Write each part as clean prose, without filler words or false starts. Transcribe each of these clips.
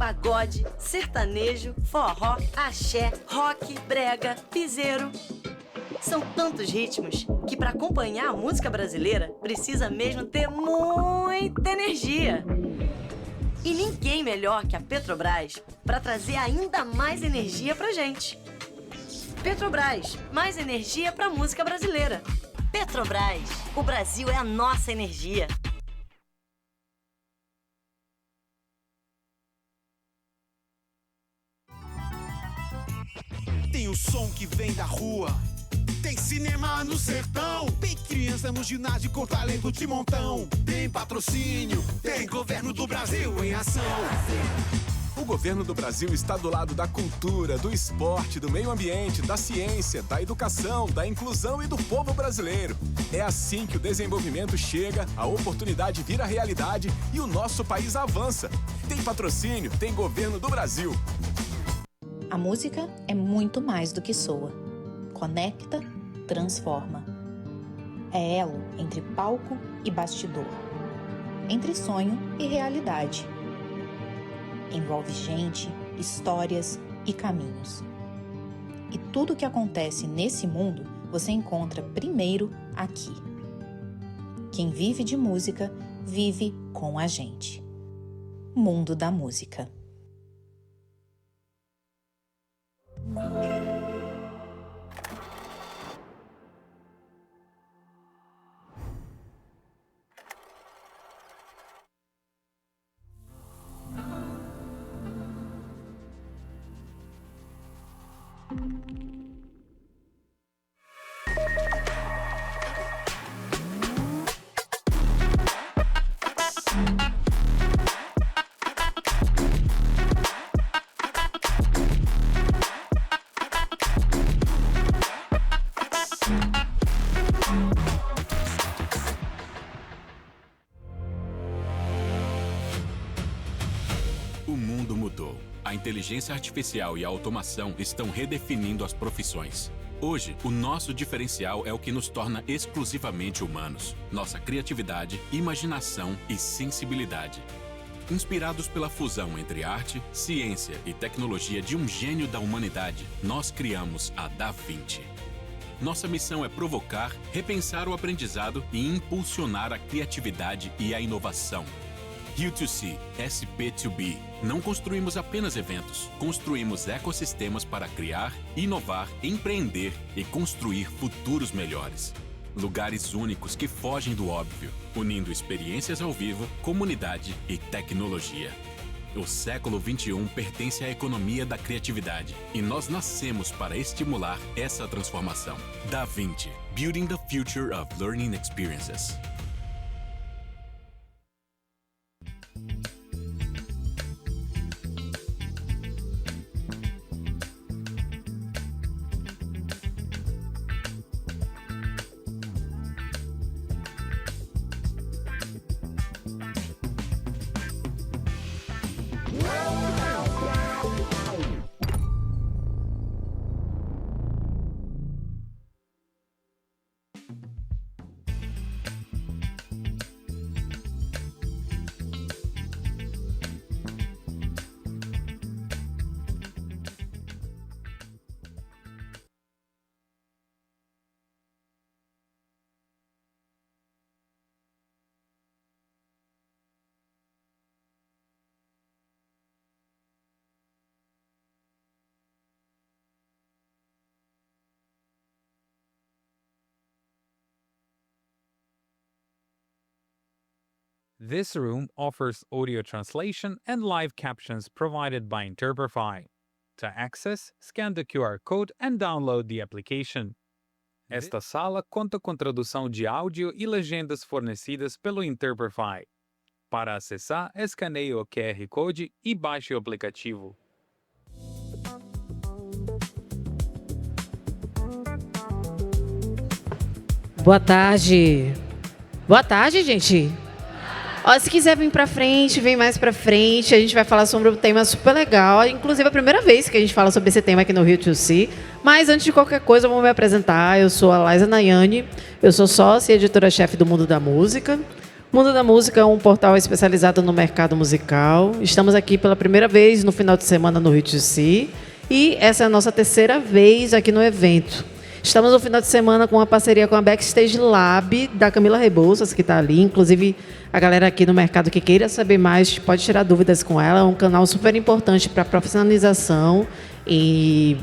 pagode, sertanejo, forró, axé, rock, brega, piseiro. São tantos ritmos que para acompanhar a música brasileira precisa mesmo ter muita energia. E ninguém melhor que a Petrobras para trazer ainda mais energia pra gente. Petrobras, mais energia pra música brasileira. Petrobras, o Brasil é a nossa energia. Tem o som que vem da rua, tem cinema no sertão, tem criança no ginásio com talento de montão, tem patrocínio, tem governo do Brasil em ação. O governo do Brasil está do lado da cultura, do esporte, do meio ambiente, da ciência, da educação, da inclusão e do povo brasileiro. É assim que o desenvolvimento chega, a oportunidade vira realidade e o nosso país avança. Tem patrocínio, tem governo do Brasil. A música é muito mais do que soa. Conecta, transforma. É elo entre palco e bastidor. Entre sonho e realidade. Envolve gente, histórias e caminhos. E tudo o que acontece nesse mundo você encontra primeiro aqui. Quem vive de música, vive com a gente. Mundo da Música. O mundo mudou. A inteligência artificial e a automação estão redefinindo as profissões. Hoje, o nosso diferencial é o que nos torna exclusivamente humanos. Nossa criatividade, imaginação e sensibilidade. Inspirados pela fusão entre arte, ciência e tecnologia de um gênio da humanidade, nós criamos a Da Vinci. Nossa missão é provocar, repensar o aprendizado e impulsionar a criatividade e a inovação. U2C, SP2B. Não construímos apenas eventos, construímos ecossistemas para criar, inovar, empreender e construir futuros melhores. Lugares únicos que fogem do óbvio, unindo experiências ao vivo, comunidade e tecnologia. O século XXI pertence à economia da criatividade e nós nascemos para estimular essa transformação. Da Vinci, Building the Future of Learning Experiences. This room offers audio translation and live captions provided by Interprefy. To access, scan the QR code and download the application. Esta sala conta com tradução de áudio e legendas fornecidas pelo Interprefy. Para acessar, escaneie o QR Code e baixe o aplicativo. Boa tarde. Boa tarde, gente. Ó, se quiser vir pra frente, vem mais pra frente. A gente vai falar sobre um tema super legal. Inclusive, é a primeira vez que a gente fala sobre esse tema aqui no U2C. Mas, antes de qualquer coisa, eu vou me apresentar. Eu sou a Laisa Nayane. Eu sou sócia e editora-chefe do Mundo da Música. Mundo da Música é um portal especializado no mercado musical. Estamos aqui pela primeira vez no final de semana no Rio de Janeiro e essa é a nossa terceira vez aqui no evento. Estamos no final de semana com uma parceria com a Backstage Lab da Camila Rebouças, que está ali. Inclusive, a galera aqui no mercado que queira saber mais pode tirar dúvidas com ela. É um canal super importante para profissionalização e,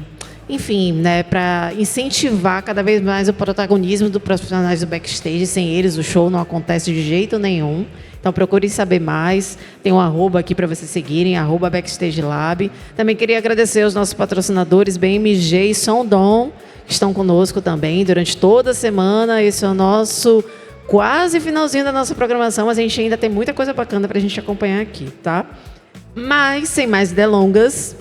enfim, né, para incentivar cada vez mais o protagonismo dos profissionais do backstage. Sem eles, o show não acontece de jeito nenhum. Então, procure saber mais. Tem um @ aqui para vocês seguirem, @BackstageLab. Também queria agradecer aos nossos patrocinadores, BMG e Sondom, que estão conosco também durante toda a semana. Esse é o nosso quase finalzinho da nossa programação, mas a gente ainda tem muita coisa bacana para a gente acompanhar aqui, tá? Mas, sem mais delongas,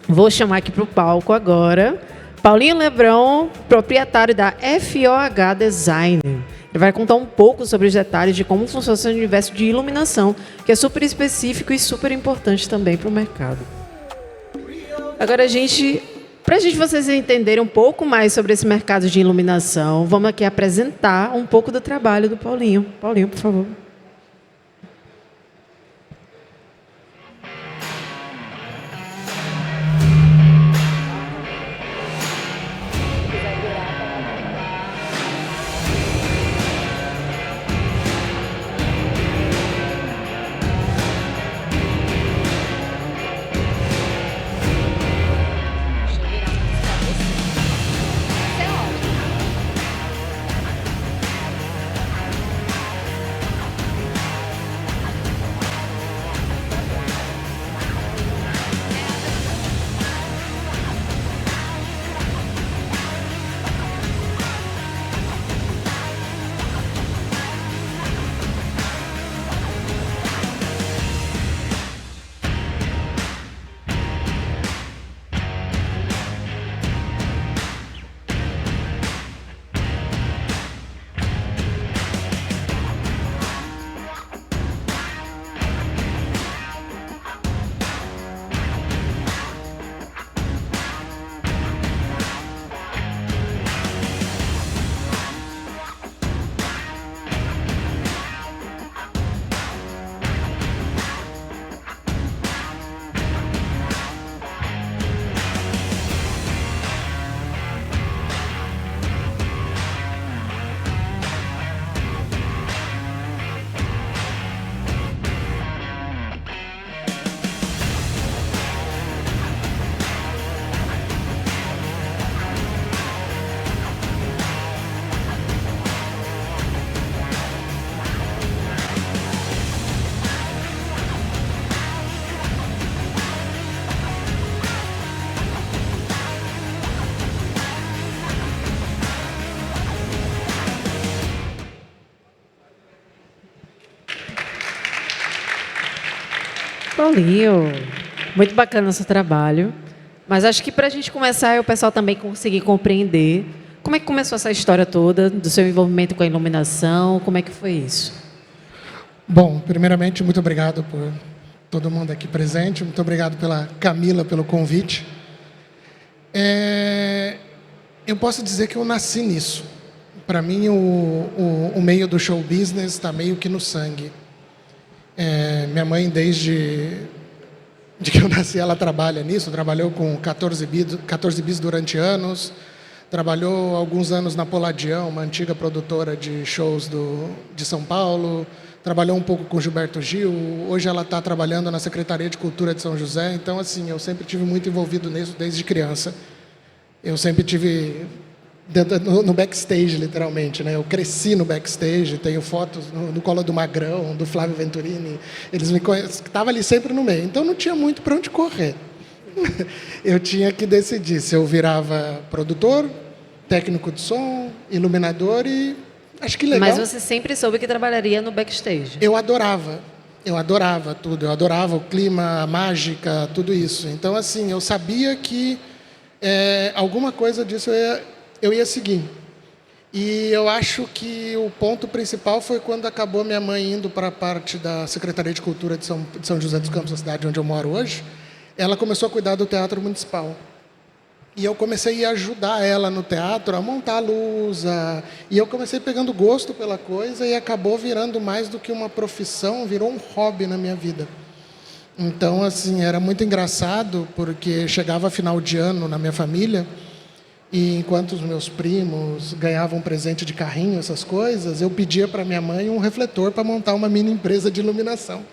vou chamar aqui para o palco agora Paulinho Lebrão, proprietário da FOH Design. Ele vai contar um pouco sobre os detalhes de como funciona esse universo de iluminação, que é super específico e super importante também para o mercado. Agora, para a gente vocês entenderem um pouco mais sobre esse mercado de iluminação, vamos aqui apresentar um pouco do trabalho do Paulinho. Paulinho, por favor. Paulinho, muito bacana o seu trabalho, mas acho que para a gente começar e o pessoal também conseguir compreender como é que começou essa história toda do seu envolvimento com a iluminação, como é que foi isso? Bom, primeiramente, muito obrigado por todo mundo aqui presente, muito obrigado pela Camila pelo convite. Eu posso dizer que eu nasci nisso. Para mim, o meio do show business está meio que no sangue. Minha mãe, desde que eu nasci, ela trabalha nisso, trabalhou com 14 bis durante anos, trabalhou alguns anos na Poladião, uma antiga produtora de shows de São Paulo, trabalhou um pouco com Gilberto Gil, hoje ela está trabalhando na Secretaria de Cultura de São José, então, assim, eu sempre tive muito envolvido nisso desde criança. Eu sempre tive no backstage, literalmente, né? Eu cresci no backstage, tenho fotos no colo do Magrão, do Flávio Venturini, eles me conhecem, estava ali sempre no meio, então não tinha muito para onde correr. Eu tinha que decidir se eu virava produtor, técnico de som, iluminador e acho que legal. Mas você sempre soube que trabalharia no backstage? Eu adorava tudo, eu adorava o clima, a mágica, tudo isso. Então, assim, eu sabia que alguma coisa disso eu ia seguir. E eu acho que o ponto principal foi quando acabou minha mãe indo para a parte da Secretaria de Cultura de São José dos Campos, a cidade onde eu moro hoje. Ela começou a cuidar do Teatro Municipal. E eu comecei a ajudar ela no teatro a montar a luz. E eu comecei pegando gosto pela coisa e acabou virando mais do que uma profissão, virou um hobby na minha vida. Então, assim, era muito engraçado, porque chegava final de ano na minha família, e enquanto os meus primos ganhavam presente de carrinho, essas coisas, eu pedia para minha mãe um refletor para montar uma mini empresa de iluminação.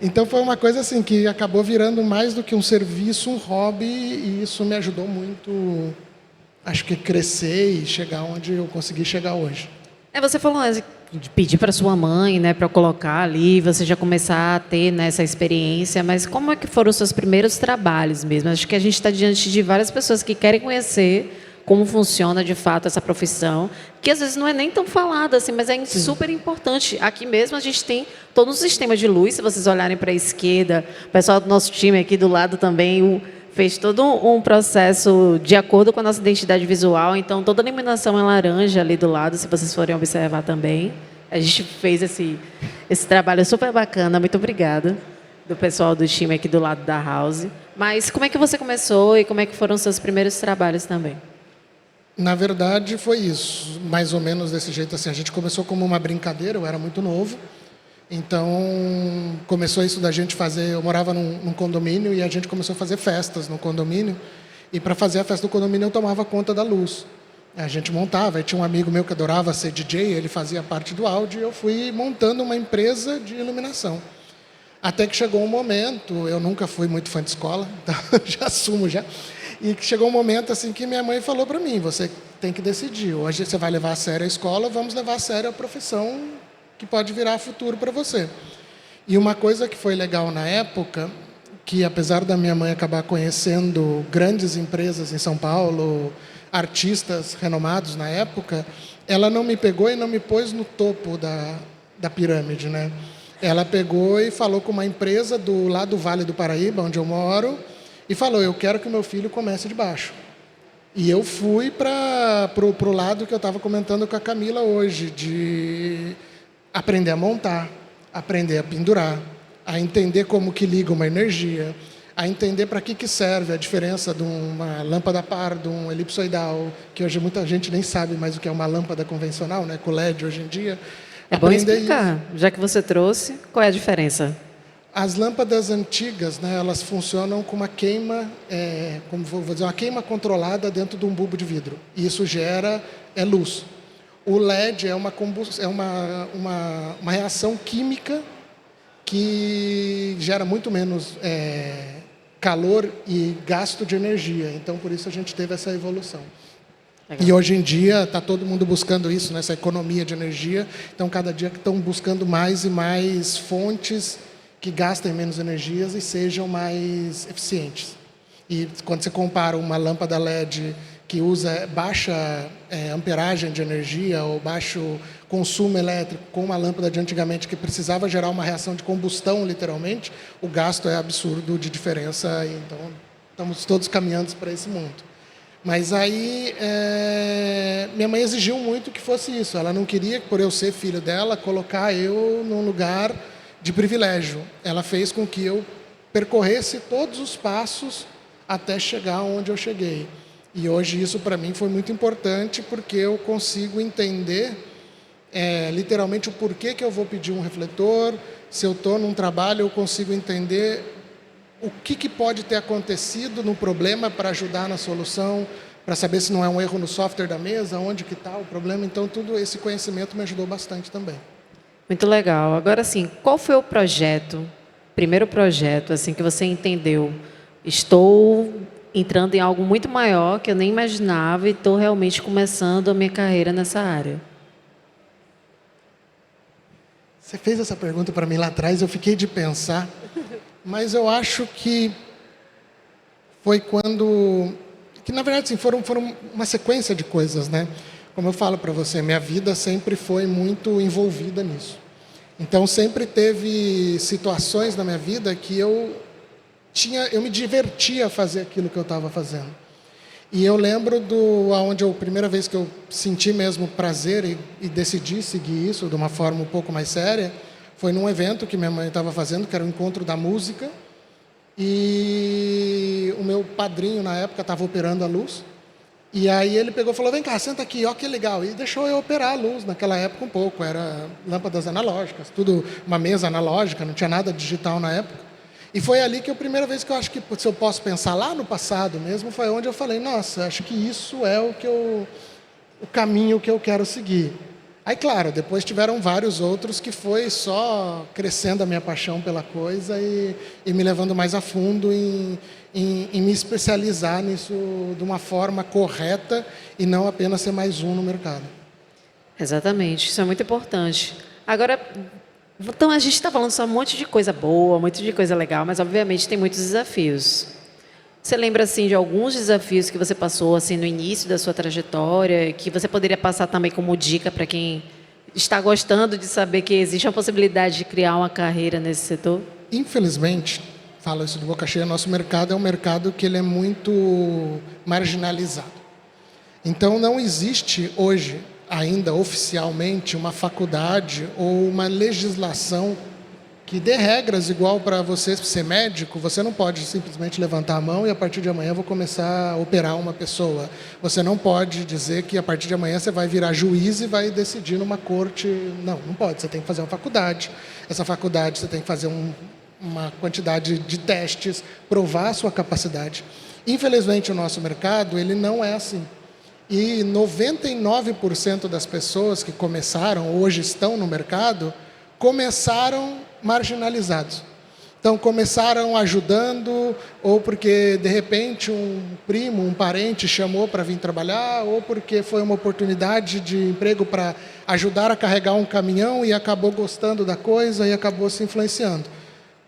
Então foi uma coisa assim que acabou virando mais do que um serviço, um hobby, e isso me ajudou muito, acho que crescer e chegar onde eu consegui chegar hoje. Você falou de pedir para sua mãe, né, para colocar ali, você já começar a ter, né, essa experiência, mas como é que foram os seus primeiros trabalhos mesmo? Acho que a gente está diante de várias pessoas que querem conhecer como funciona de fato essa profissão, que às vezes não é nem tão falada assim, mas é super importante. Aqui mesmo a gente tem todo um sistema de luz, se vocês olharem para a esquerda, o pessoal do nosso time aqui do lado também fez todo um processo de acordo com a nossa identidade visual, então toda a iluminação é laranja ali do lado, se vocês forem observar também. A gente fez esse trabalho super bacana, muito obrigada do pessoal do time aqui do lado da House. Mas como é que você começou e como é que foram os seus primeiros trabalhos também? Na verdade, foi isso, mais ou menos desse jeito assim. A gente começou como uma brincadeira, eu era muito novo, então começou isso da gente fazer. Eu morava num condomínio e a gente começou a fazer festas no condomínio. E para fazer a festa do condomínio eu tomava conta da luz. A gente montava, e tinha um amigo meu que adorava ser DJ, ele fazia parte do áudio, e eu fui montando uma empresa de iluminação. Até que chegou um momento, eu nunca fui muito fã de escola, então já assumo já. E chegou um momento assim que minha mãe falou para mim, você tem que decidir, hoje você vai levar a sério a escola, vamos levar a sério a profissão que pode virar futuro para você. E uma coisa que foi legal na época, que apesar da minha mãe acabar conhecendo grandes empresas em São Paulo, artistas renomados na época, ela não me pegou e não me pôs no topo da pirâmide, né? Ela pegou e falou com uma empresa lá do Vale do Paraíba, onde eu moro, e falou, eu quero que o meu filho comece de baixo. E eu fui para o lado que eu estava comentando com a Camila hoje, de aprender a montar, aprender a pendurar, a entender como que liga uma energia, a entender para que serve a diferença de uma lâmpada par, de um elipsoidal, que hoje muita gente nem sabe mais o que é uma lâmpada convencional, né, com LED hoje em dia. É bom explicar, já que você trouxe, qual é a diferença? As lâmpadas antigas, né, elas funcionam com uma queima, como vou dizer, uma queima controlada dentro de um bulbo de vidro. E isso gera luz. O LED é uma reação química que gera muito menos calor e gasto de energia. Então, por isso a gente teve essa evolução. Legal. E hoje em dia está todo mundo buscando isso, né, essa economia de energia. Então, cada dia estão buscando mais e mais fontes que gastem menos energias e sejam mais eficientes. E quando você compara uma lâmpada LED que usa baixa amperagem de energia ou baixo consumo elétrico com uma lâmpada de antigamente que precisava gerar uma reação de combustão, literalmente, o gasto é absurdo de diferença. Então, estamos todos caminhando para esse mundo. Mas aí, minha mãe exigiu muito que fosse isso. Ela não queria, por eu ser filho dela, colocar eu num lugar de privilégio. Ela fez com que eu percorresse todos os passos até chegar onde eu cheguei. E hoje isso para mim foi muito importante porque eu consigo entender literalmente o porquê que eu vou pedir um refletor. Se eu estou num trabalho, eu consigo entender o que pode ter acontecido no problema para ajudar na solução, para saber se não é um erro no software da mesa, onde que está o problema. Então, todo esse conhecimento me ajudou bastante também. Muito legal. Agora, sim, qual foi o primeiro projeto, assim, que você entendeu? Estou entrando em algo muito maior que eu nem imaginava e estou realmente começando a minha carreira nessa área. Você fez essa pergunta para mim lá atrás, eu fiquei de pensar, mas eu acho que foi quando... Que, na verdade, assim, foram uma sequência de coisas, né? Como eu falo para você, minha vida sempre foi muito envolvida nisso. Então, sempre teve situações na minha vida que eu me divertia a fazer aquilo que eu estava fazendo. E eu lembro a primeira vez que eu senti mesmo prazer e decidi seguir isso de uma forma um pouco mais séria, foi num evento que minha mãe estava fazendo, que era o Encontro da Música, e o meu padrinho, na época, estava operando a luz. E aí ele pegou e falou, vem cá, senta aqui, ó que legal. E deixou eu operar a luz, naquela época um pouco. Era lâmpadas analógicas, tudo uma mesa analógica, não tinha nada digital na época. E foi ali que a primeira vez que eu acho que, se eu posso pensar lá no passado mesmo, foi onde eu falei, nossa, acho que isso é o caminho que eu quero seguir. Aí, claro, depois tiveram vários outros que foi só crescendo a minha paixão pela coisa e me levando mais a fundo em me especializar nisso de uma forma correta e não apenas ser mais um no mercado. Exatamente, isso é muito importante. Agora, então a gente está falando só um monte de coisa boa, um monte de coisa legal, mas obviamente tem muitos desafios. Você lembra assim de alguns desafios que você passou assim no início da sua trajetória, que você poderia passar também como dica para quem está gostando de saber que existe a possibilidade de criar uma carreira nesse setor? Infelizmente, falo isso de boca cheia, nosso mercado é um mercado que ele é muito marginalizado. Então não existe hoje ainda oficialmente uma faculdade ou uma legislação que dê regras igual para você ser médico. Você não pode simplesmente levantar a mão e a partir de amanhã eu vou começar a operar uma pessoa. Você não pode dizer que a partir de amanhã você vai virar juiz e vai decidir numa corte. Não, não pode. Você tem que fazer uma faculdade. Essa faculdade você tem que fazer uma quantidade de testes, provar a sua capacidade. Infelizmente o nosso mercado ele não é assim. E 99% das pessoas que começaram, hoje estão no mercado, começaram marginalizados. Então, começaram ajudando, ou porque, de repente, um primo, um parente chamou para vir trabalhar, ou porque foi uma oportunidade de emprego para ajudar a carregar um caminhão e acabou gostando da coisa e acabou se influenciando.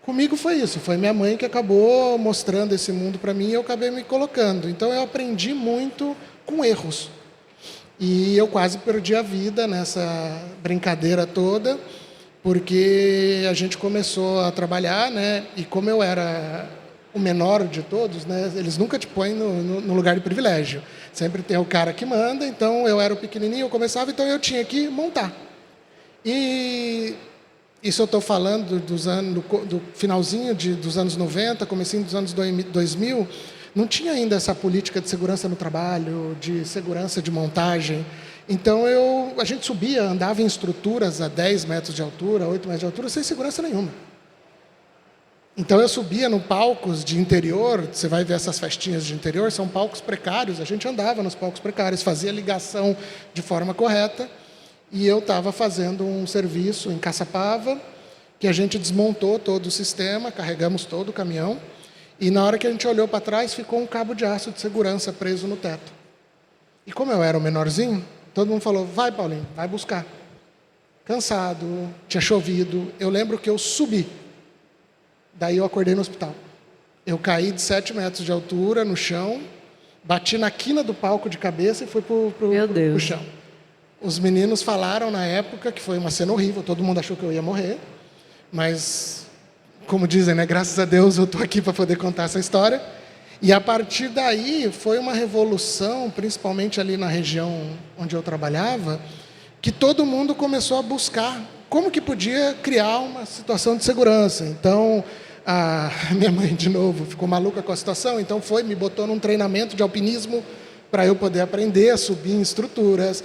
Comigo foi isso, foi minha mãe que acabou mostrando esse mundo para mim e eu acabei me colocando. Então, eu aprendi muito com erros. E eu quase perdi a vida nessa brincadeira toda, porque a gente começou a trabalhar, né? E como eu era o menor de todos, né? Eles nunca te põem no lugar de privilégio. Sempre tem o cara que manda, então eu era o pequenininho, eu começava, então eu tinha que montar. E isso eu estou falando do finalzinho dos anos 90, comecinho dos anos 2000, não tinha ainda essa política de segurança no trabalho, de segurança de montagem. Então, a gente subia, andava em estruturas a 10 metros de altura, 8 metros de altura, sem segurança nenhuma. Então, eu subia no palcos de interior, você vai ver essas festinhas de interior, são palcos precários, a gente andava nos palcos precários, fazia ligação de forma correta, e eu estava fazendo um serviço em Caçapava, que a gente desmontou todo o sistema, carregamos todo o caminhão, e na hora que a gente olhou para trás, ficou um cabo de aço de segurança preso no teto. E como eu era o menorzinho, todo mundo falou, vai, Paulinho, vai buscar. Cansado, tinha chovido. Eu lembro que eu subi. Daí eu acordei no hospital. Eu caí de 7 metros de altura no chão, bati na quina do palco de cabeça e fui pro chão. Os meninos falaram na época que foi uma cena horrível, todo mundo achou que eu ia morrer. Mas, como dizem, né, graças a Deus eu estou aqui para poder contar essa história. E a partir daí foi uma revolução, principalmente ali na região onde eu trabalhava, que todo mundo começou a buscar como que podia criar uma situação de segurança. Então, a minha mãe, de novo, ficou maluca com a situação, então me botou num treinamento de alpinismo para eu poder aprender a subir em estruturas.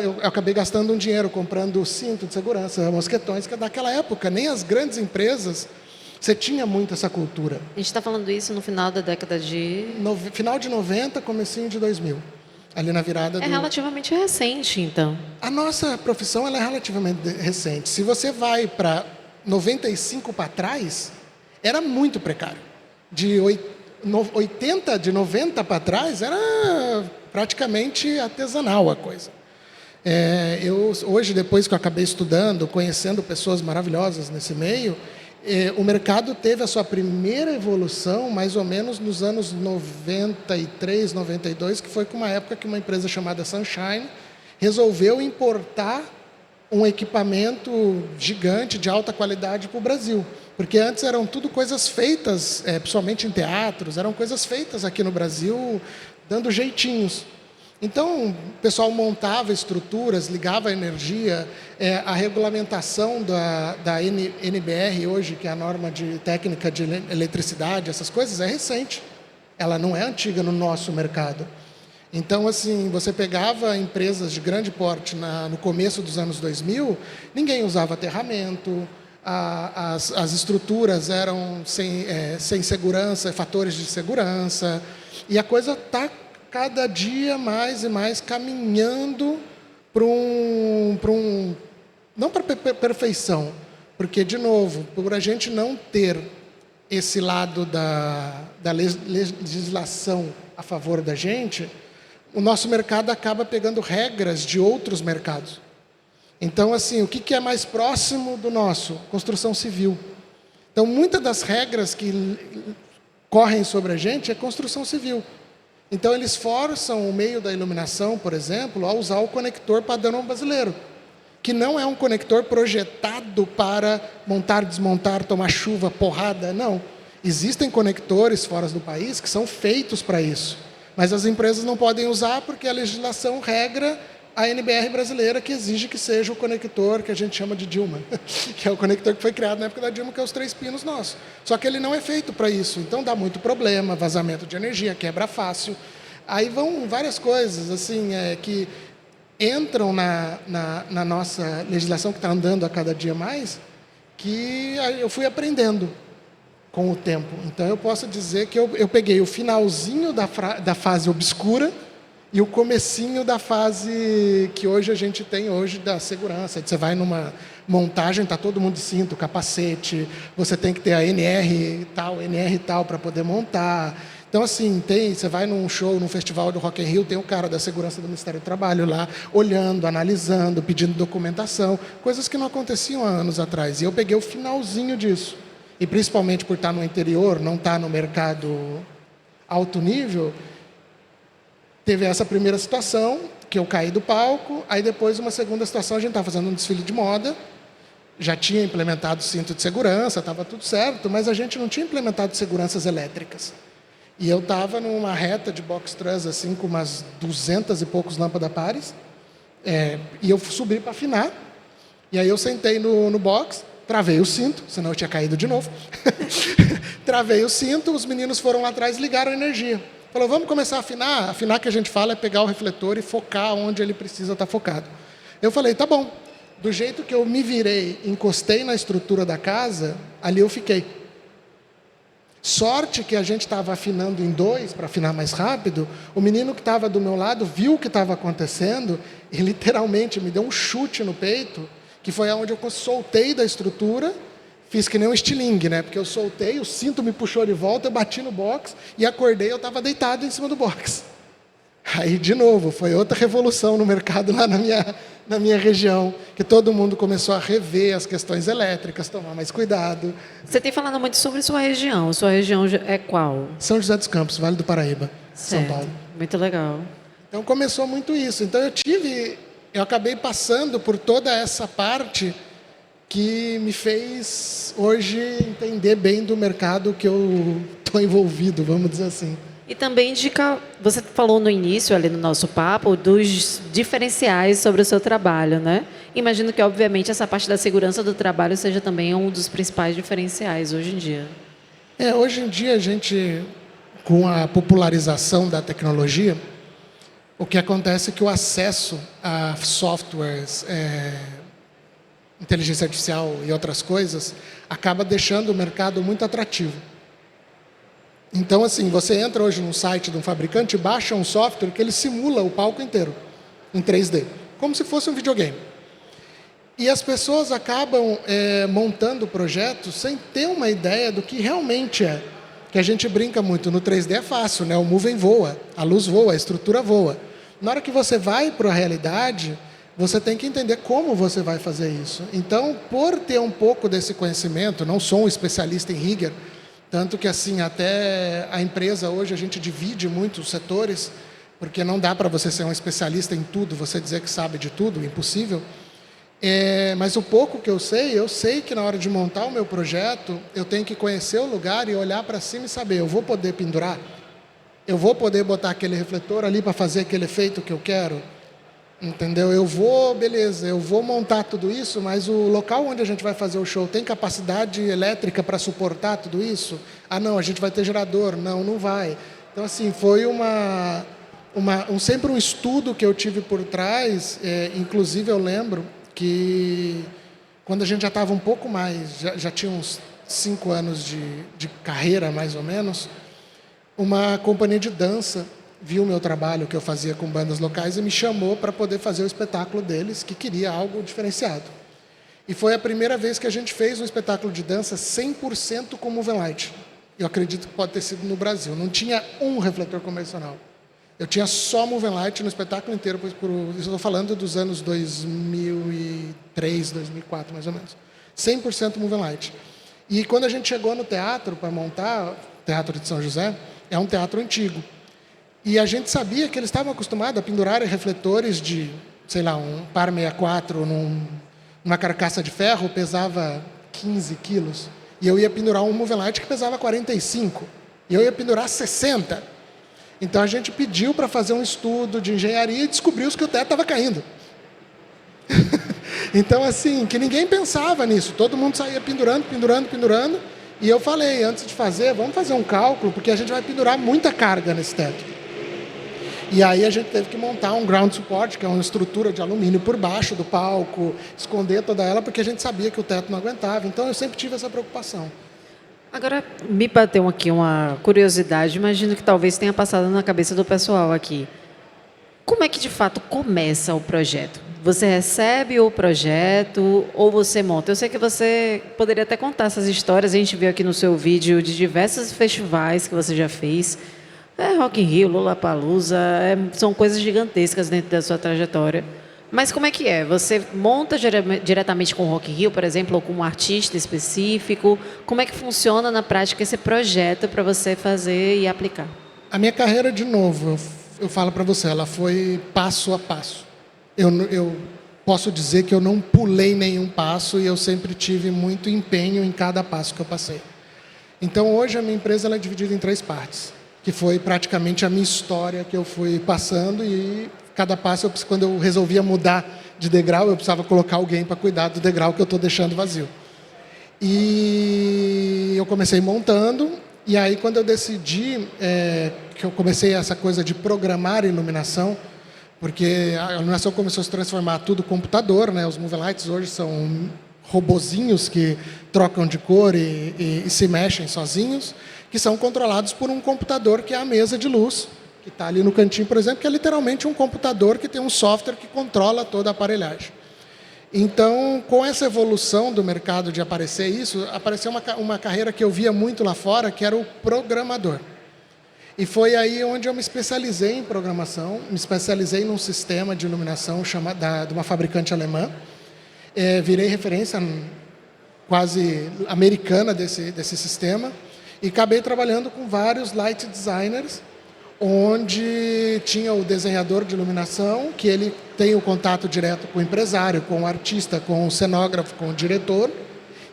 Eu acabei gastando um dinheiro comprando cinto de segurança, mosquetões, que naquela época nem as grandes empresas você tinha muito essa cultura. A gente está falando isso no final da década de... Final de 90, comecinho de 2000. Ali na virada relativamente recente, então. A nossa profissão ela é relativamente recente. Se você vai para 95 para trás, era muito precário. De 90 para trás, era praticamente artesanal a coisa. Hoje, depois que eu acabei estudando, conhecendo pessoas maravilhosas nesse meio, o mercado teve a sua primeira evolução mais ou menos nos anos 93, 92, que foi com uma época que uma empresa chamada Sunshine resolveu importar um equipamento gigante de alta qualidade para o Brasil. Porque antes eram tudo coisas feitas, principalmente em teatros, eram coisas feitas aqui no Brasil, dando jeitinhos. Então, o pessoal montava estruturas, ligava a energia, a regulamentação da NBR hoje, que é a norma técnica de eletricidade, essas coisas, é recente. Ela não é antiga no nosso mercado. Então, assim, você pegava empresas de grande porte no começo dos anos 2000, ninguém usava aterramento, as estruturas eram sem segurança, fatores de segurança, e a coisa está cada dia mais e mais caminhando para não para perfeição, porque, de novo, por a gente não ter esse lado da legislação a favor da gente, o nosso mercado acaba pegando regras de outros mercados. Então, assim, o que é mais próximo do nosso? Construção civil. Então, muitas das regras que correm sobre a gente é construção civil. Então, eles forçam o meio da iluminação, por exemplo, a usar o conector padrão brasileiro, que não é um conector projetado para montar, desmontar, tomar chuva, porrada, não. Existem conectores fora do país que são feitos para isso, mas as empresas não podem usar porque a legislação regra a NBR brasileira, que exige que seja o conector que a gente chama de Dilma, que é o conector que foi criado na época da Dilma, que é os 3 pinos nossos. Só que ele não é feito para isso, então dá muito problema, vazamento de energia, quebra fácil. Aí vão várias coisas assim, que entram na nossa legislação, que está andando a cada dia mais, que eu fui aprendendo com o tempo. Então, eu posso dizer que eu peguei o finalzinho da fase obscura e o comecinho da fase que hoje a gente tem hoje da segurança. Você vai numa montagem, está todo mundo de cinto, capacete, você tem que ter a NR tal para poder montar. Então, assim, você vai num show, num festival do Rock in Rio, tem o cara da segurança do Ministério do Trabalho lá, olhando, analisando, pedindo documentação, coisas que não aconteciam há anos atrás. E eu peguei o finalzinho disso. E principalmente por estar no interior, não estar no mercado alto nível, teve essa primeira situação, que eu caí do palco, aí depois uma segunda situação, a gente estava fazendo um desfile de moda, já tinha implementado cinto de segurança, estava tudo certo, mas a gente não tinha implementado seguranças elétricas. E eu estava numa reta de box truss, assim, com umas 200 e poucos lâmpadas pares, e eu subi para afinar, e aí eu sentei no box, travei o cinto, senão eu tinha caído de novo. Travei o cinto, os meninos foram lá atrás e ligaram a energia. Falou, vamos começar a afinar. Afinar, que a gente fala, é pegar o refletor e focar onde ele precisa estar focado. Eu falei, tá bom. Do jeito que eu me virei, encostei na estrutura da casa, ali eu fiquei. Sorte que a gente estava afinando em 2, para afinar mais rápido. O menino que estava do meu lado viu o que estava acontecendo e literalmente me deu um chute no peito, que foi onde eu soltei da estrutura, fiz que nem um estilingue, né? Porque eu soltei, o cinto me puxou de volta, eu bati no box e acordei, eu estava deitado em cima do box. Aí, de novo, foi outra revolução no mercado lá na minha região, que todo mundo começou a rever as questões elétricas, tomar mais cuidado. Você tem falado muito sobre sua região. Sua região é qual? São José dos Campos, Vale do Paraíba, São Paulo. Muito legal. Então, começou muito isso. Então, eu acabei passando por toda essa parte que me fez, hoje, entender bem do mercado que eu estou envolvido, vamos dizer assim. E também você falou no início, ali no nosso papo, dos diferenciais sobre o seu trabalho, né? Imagino que, obviamente, essa parte da segurança do trabalho seja também um dos principais diferenciais hoje em dia. Hoje em dia, a gente, com a popularização da tecnologia, o que acontece é que o acesso a softwares, inteligência artificial e outras coisas, acaba deixando o mercado muito atrativo. Então, assim, você entra hoje num site de um fabricante e baixa um software que ele simula o palco inteiro, em 3D, como se fosse um videogame. E as pessoas acabam montando projetos sem ter uma ideia do que realmente é. Que a gente brinca muito, no 3D é fácil, né? O movem voa, a luz voa, a estrutura voa. Na hora que você vai para a realidade, você tem que entender como você vai fazer isso. Então, por ter um pouco desse conhecimento, não sou um especialista em rigger, tanto que, assim, até a empresa hoje a gente divide muito os setores, porque não dá para você ser um especialista em tudo, você dizer que sabe de tudo, impossível. Mas o pouco que eu sei que na hora de montar o meu projeto, eu tenho que conhecer o lugar e olhar para cima e saber, eu vou poder pendurar? Eu vou poder botar aquele refletor ali para fazer aquele efeito que eu quero? Entendeu? Beleza, eu vou montar tudo isso, mas o local onde a gente vai fazer o show tem capacidade elétrica para suportar tudo isso? Ah, não, a gente vai ter gerador. Não, não vai. Então, assim, foi sempre um estudo que eu tive por trás. Inclusive, eu lembro que quando a gente já estava um pouco mais, já tinha uns 5 anos de carreira, mais ou menos, uma companhia de dança viu o meu trabalho que eu fazia com bandas locais e me chamou para poder fazer o espetáculo deles, que queria algo diferenciado. E foi a primeira vez que a gente fez um espetáculo de dança 100% com Moving Light. Eu acredito que pode ter sido no Brasil. Não tinha um refletor convencional. Eu tinha só Moving Light no espetáculo inteiro. Estou falando dos anos 2003, 2004, mais ou menos. 100% Moving Light. E quando a gente chegou no teatro para montar, o Teatro de São José, é um teatro antigo. E a gente sabia que eles estavam acostumados a pendurar refletores de, sei lá, um par 64 numa carcaça de ferro, pesava 15 quilos. E eu ia pendurar um Moving Light que pesava 45. E eu ia pendurar 60. Então a gente pediu para fazer um estudo de engenharia e descobriu que o teto estava caindo. Então, assim, que ninguém pensava nisso. Todo mundo saía pendurando. E eu falei, antes de fazer, vamos fazer um cálculo, porque a gente vai pendurar muita carga nesse teto. E aí a gente teve que montar um ground support, que é uma estrutura de alumínio por baixo do palco, esconder toda ela, porque a gente sabia que o teto não aguentava. Então eu sempre tive essa preocupação. Agora, me bateu aqui uma curiosidade, imagino que talvez tenha passado na cabeça do pessoal aqui. Como é que, de fato, começa o projeto? Você recebe o projeto ou você monta? Eu sei que você poderia até contar essas histórias, a gente viu aqui no seu vídeo de diversos festivais que você já fez. Rock in Rio, Lollapalooza, são coisas gigantescas dentro da sua trajetória. Mas como é que é? Você monta diretamente com o Rock in Rio, por exemplo, ou com um artista específico? Como é que funciona na prática esse projeto para você fazer e aplicar? A minha carreira, de novo, eu falo para você, ela foi passo a passo. Eu posso dizer que eu não pulei nenhum passo e eu sempre tive muito empenho em cada passo que eu passei. Então, hoje, a minha empresa ela é dividida em 3 partes. Que foi praticamente a minha história que eu fui passando e cada passo, quando eu resolvia mudar de degrau, eu precisava colocar alguém para cuidar do degrau que eu estou deixando vazio. E eu comecei montando, e aí quando eu decidi, que eu comecei essa coisa de programar iluminação, porque a iluminação começou a se transformar tudo computador, né? Os Moving Lights hoje são robozinhos que trocam de cor e se mexem sozinhos, que são controlados por um computador que é a mesa de luz, que está ali no cantinho, por exemplo, que é literalmente um computador que tem um software que controla toda a aparelhagem. Então, com essa evolução do mercado de aparecer isso, apareceu uma carreira que eu via muito lá fora, que era o programador. E foi aí onde eu me especializei em programação, me especializei num sistema de iluminação de uma fabricante alemã, virei referência quase americana desse sistema, e acabei trabalhando com vários light designers, onde tinha o desenhador de iluminação, que ele tem o contato direto com o empresário, com o artista, com o cenógrafo, com o diretor,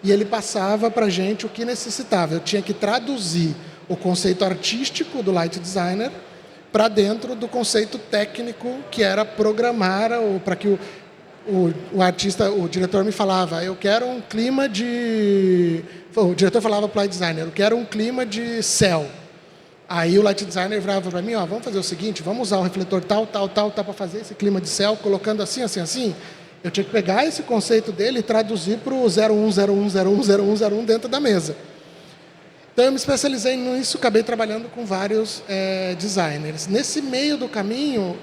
e ele passava para a gente o que necessitava. Eu tinha que traduzir o conceito artístico do light designer para dentro do conceito técnico, que era programar, para que o artista, o diretor me falava, eu quero um clima de... O diretor falava para o light designer, eu quero um clima de céu. Aí o light designer virava para mim, vamos fazer o seguinte, vamos usar o refletor tal, para fazer esse clima de céu, colocando assim, assim, assim. Eu tinha que pegar esse conceito dele e traduzir para o 0101010101 dentro da mesa. Então eu me especializei nisso, acabei trabalhando com vários designers. Nesse meio do caminho,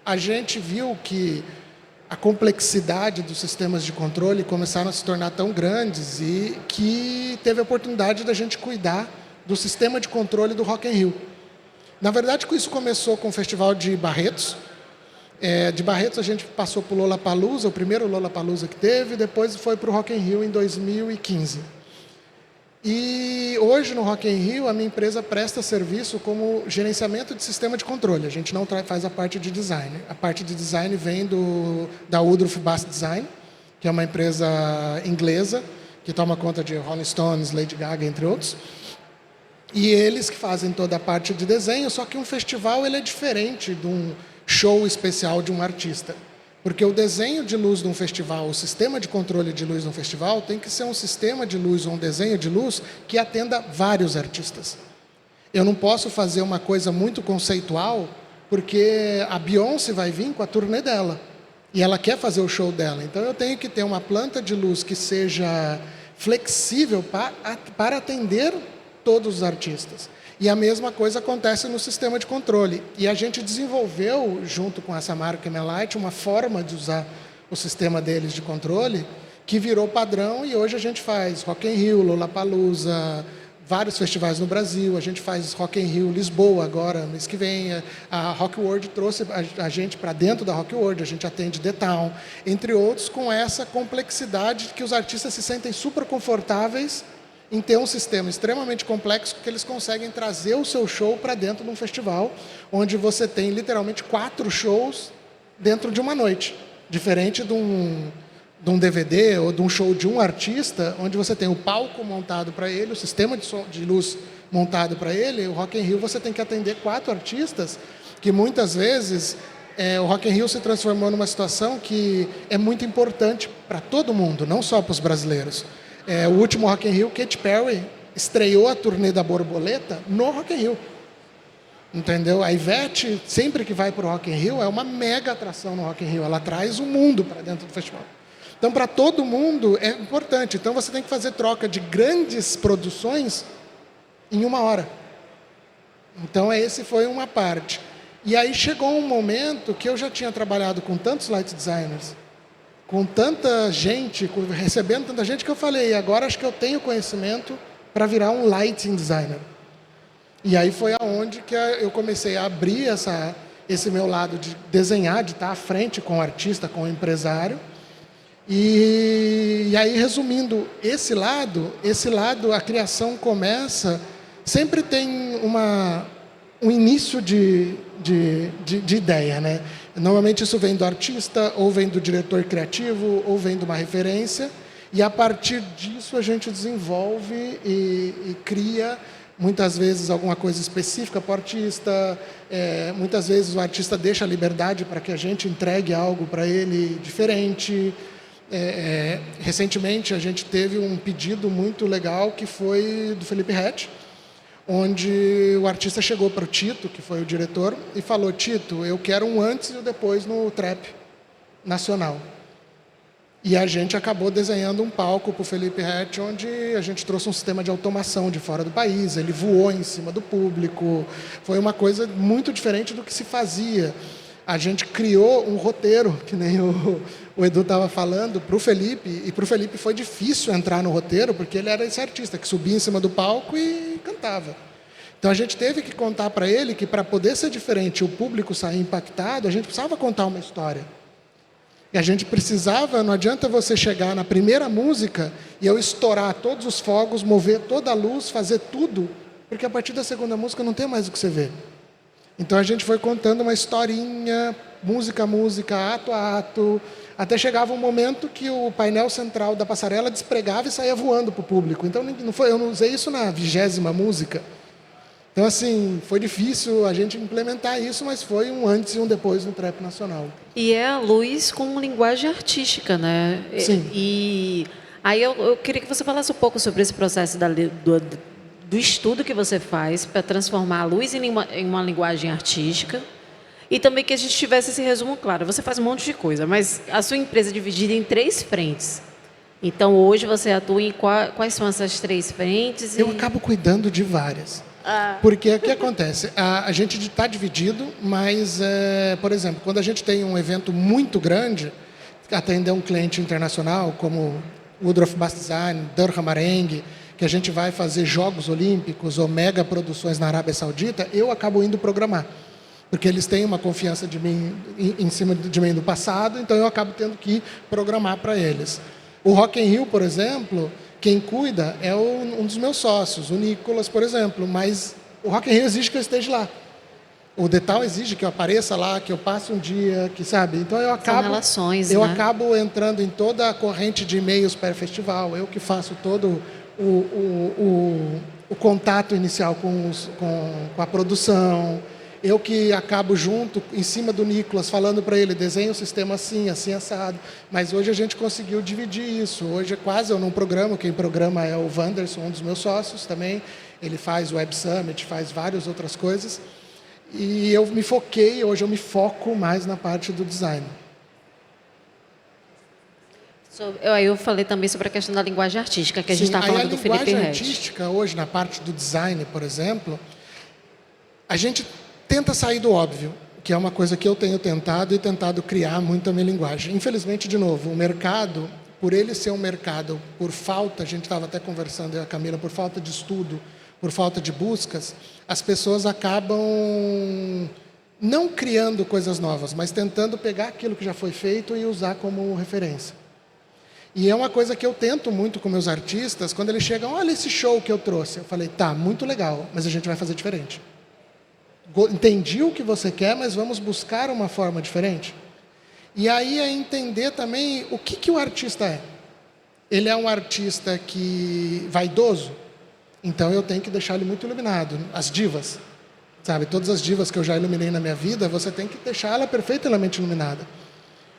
a gente viu que a complexidade dos sistemas de controle começaram a se tornar tão grandes e que teve a oportunidade da gente cuidar do sistema de controle do Rock in Rio. Na verdade, isso começou com o Festival de Barretos. De Barretos, a gente passou para o Lollapalooza, o primeiro Lollapalooza que teve, depois foi para o Rock in Rio em 2015. E hoje, no Rock in Rio, a minha empresa presta serviço como gerenciamento de sistema de controle. A gente não faz a parte de design. A parte de design vem da Woodruff Bass Design, que é uma empresa inglesa, que toma conta de Rolling Stones, Lady Gaga, entre outros. E eles que fazem toda a parte de desenho, só que um festival ele é diferente de um show especial de um artista. Porque o desenho de luz de um festival, o sistema de controle de luz de um festival, tem que ser um sistema de luz ou um desenho de luz que atenda vários artistas. Eu não posso fazer uma coisa muito conceitual, porque a Beyoncé vai vir com a turnê dela. E ela quer fazer o show dela. Então, eu tenho que ter uma planta de luz que seja flexível para atender todos os artistas. E a mesma coisa acontece no sistema de controle. E a gente desenvolveu, junto com essa marca Emelight, uma forma de usar o sistema deles de controle que virou padrão e hoje a gente faz Rock in Rio, Lollapalooza, vários festivais no Brasil. A gente faz Rock in Rio Lisboa agora, mês que vem. A Rock World trouxe a gente para dentro da Rock World, a gente atende The Town, entre outros, com essa complexidade que os artistas se sentem super confortáveis em ter um sistema extremamente complexo que eles conseguem trazer o seu show para dentro de um festival, onde você tem literalmente 4 shows dentro de uma noite. Diferente de um DVD ou de um show de um artista, onde você tem o palco montado para ele, o sistema de luz montado para ele. O Rock in Rio você tem que atender 4 artistas, que muitas vezes o Rock in Rio se transformou numa situação que é muito importante para todo mundo, não só para os brasileiros. O último Rock in Rio, Katy Perry estreou a turnê da Borboleta no Rock in Rio. Entendeu? A Ivete, sempre que vai para o Rock in Rio, é uma mega atração no Rock in Rio. Ela traz o mundo para dentro do festival. Então, para todo mundo é importante. Então, você tem que fazer troca de grandes produções em 1 hora. Então, esse foi uma parte. E aí chegou um momento que eu já tinha trabalhado com tantos light designers, com tanta gente, recebendo tanta gente, que eu falei, agora acho que eu tenho conhecimento para virar um lighting designer. E aí foi aonde que eu comecei a abrir esse meu lado de desenhar, de estar à frente com o artista, com o empresário. E aí, resumindo, esse lado, a criação começa, sempre tem um início de ideia, né? Normalmente isso vem do artista, ou vem do diretor criativo, ou vem de uma referência, e a partir disso a gente desenvolve e cria, muitas vezes, alguma coisa específica para o artista, muitas vezes o artista deixa a liberdade para que a gente entregue algo para ele diferente. Recentemente a gente teve um pedido muito legal que foi do Felipe Ret, onde o artista chegou para o Tito, que foi o diretor, e falou: Tito, eu quero um antes e um depois no trap nacional. E a gente acabou desenhando um palco para o Felipe Ret, onde a gente trouxe um sistema de automação de fora do país, ele voou em cima do público, foi uma coisa muito diferente do que se fazia. A gente criou um roteiro, que nem o Edu estava falando, para o Felipe, e para o Felipe foi difícil entrar no roteiro, porque ele era esse artista que subia em cima do palco e cantava. Então a gente teve que contar para ele que, para poder ser diferente e o público sair impactado, a gente precisava contar uma história. E a gente precisava, não adianta você chegar na primeira música e eu estourar todos os fogos, mover toda a luz, fazer tudo, porque a partir da segunda música não tem mais o que você ver. Então a gente foi contando uma historinha, música a música, ato a ato, até chegava um momento que o painel central da passarela despregava e saía voando para o público. Então eu não usei isso na 20ª música. Então, assim, foi difícil a gente implementar isso, mas foi um antes e um depois no trap nacional. E é a luz como linguagem artística, né? Sim. E aí eu queria que você falasse um pouco sobre esse processo do estudo que você faz para transformar a luz em uma linguagem artística, e também que a gente tivesse esse resumo claro. Você faz um monte de coisa, mas a sua empresa é dividida em 3 frentes. Então, hoje você atua em quais são essas 3 frentes? Eu acabo cuidando de várias. Porque o que acontece? A gente está dividido, mas, por exemplo, quando a gente tem um evento muito grande, atender um cliente internacional, como Woodruff Bass Design, Durham Merengue, que a gente vai fazer Jogos Olímpicos ou mega produções na Arábia Saudita, eu acabo indo programar. Porque eles têm uma confiança de mim, em cima de mim do passado, então eu acabo tendo que programar para eles. O Rock in Rio, por exemplo, quem cuida é um dos meus sócios, o Nicolas, por exemplo, mas o Rock in Rio exige que eu esteja lá. O The Town exige que eu apareça lá, que eu passe um dia, que sabe? Então eu acabo, são relações, eu né? acabo entrando em toda a corrente de e-mails para o festival, eu que faço todo o contato inicial com a produção, eu que acabo junto, em cima do Nicolas, falando para ele, desenha o sistema assim, assim, assado. Mas hoje a gente conseguiu dividir isso. Hoje é quase eu não programo, quem programa é o Wanderson, um dos meus sócios também. Ele faz o Web Summit, faz várias outras coisas. E eu me foquei, hoje eu me foco mais na parte do design. Eu falei também sobre a questão da linguagem artística, que a gente está falando do Felipe Ret. A linguagem artística, hoje, na parte do design, por exemplo, a gente tenta sair do óbvio, que é uma coisa que eu tenho tentado e tentado criar muito a minha linguagem. Infelizmente, de novo, o mercado, por ele ser um mercado, por falta, a gente estava até conversando, eu e a Camila, por falta de estudo, por falta de buscas, as pessoas acabam não criando coisas novas, mas tentando pegar aquilo que já foi feito e usar como referência. E é uma coisa que eu tento muito com meus artistas, quando eles chegam, olha esse show que eu trouxe. Eu falei, tá, muito legal, mas a gente vai fazer diferente. Entendi o que você quer, mas vamos buscar uma forma diferente. E aí é entender também o que o artista é. Ele é um artista que vaidoso, então eu tenho que deixar ele muito iluminado. As divas, sabe? Todas as divas que eu já iluminei na minha vida, você tem que deixar ela perfeitamente iluminada.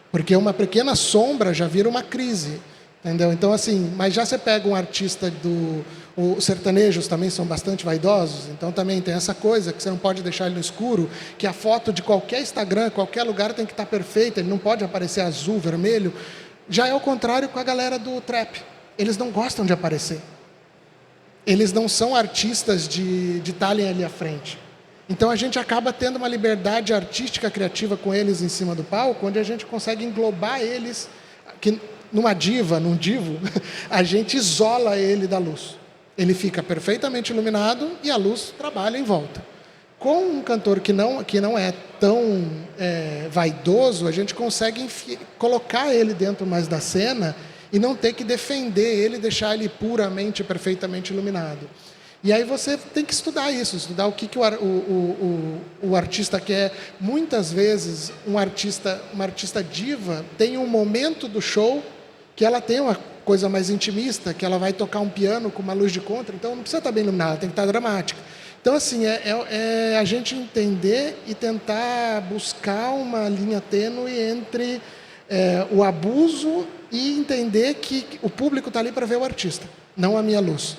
Porque uma pequena sombra já vira uma crise. Entendeu? Então, assim, mas já você pega um artista os sertanejos também são bastante vaidosos, então também tem essa coisa que você não pode deixar ele no escuro, que a foto de qualquer Instagram, qualquer lugar tem que estar perfeita, ele não pode aparecer azul, vermelho. Já é o contrário com a galera do trap. Eles não gostam de aparecer. Eles não são artistas de estarem ali à frente. Então a gente acaba tendo uma liberdade artística, criativa com eles em cima do palco, onde a gente consegue englobar eles, que numa diva, num divo, a gente isola ele da luz. Ele fica perfeitamente iluminado e a luz trabalha em volta. Com um cantor que não é tão vaidoso, a gente consegue colocar ele dentro mais da cena e não ter que defender ele, deixar ele puramente, perfeitamente iluminado. E aí você tem que estudar isso, estudar o que o artista quer. Muitas vezes, uma artista diva tem um momento do show que ela tem uma coisa mais intimista, que ela vai tocar um piano com uma luz de contra, então não precisa estar bem iluminada, tem que estar dramática. Então, assim, é a gente entender e tentar buscar uma linha tênue entre o abuso e entender que o público está ali para ver o artista, não a minha luz.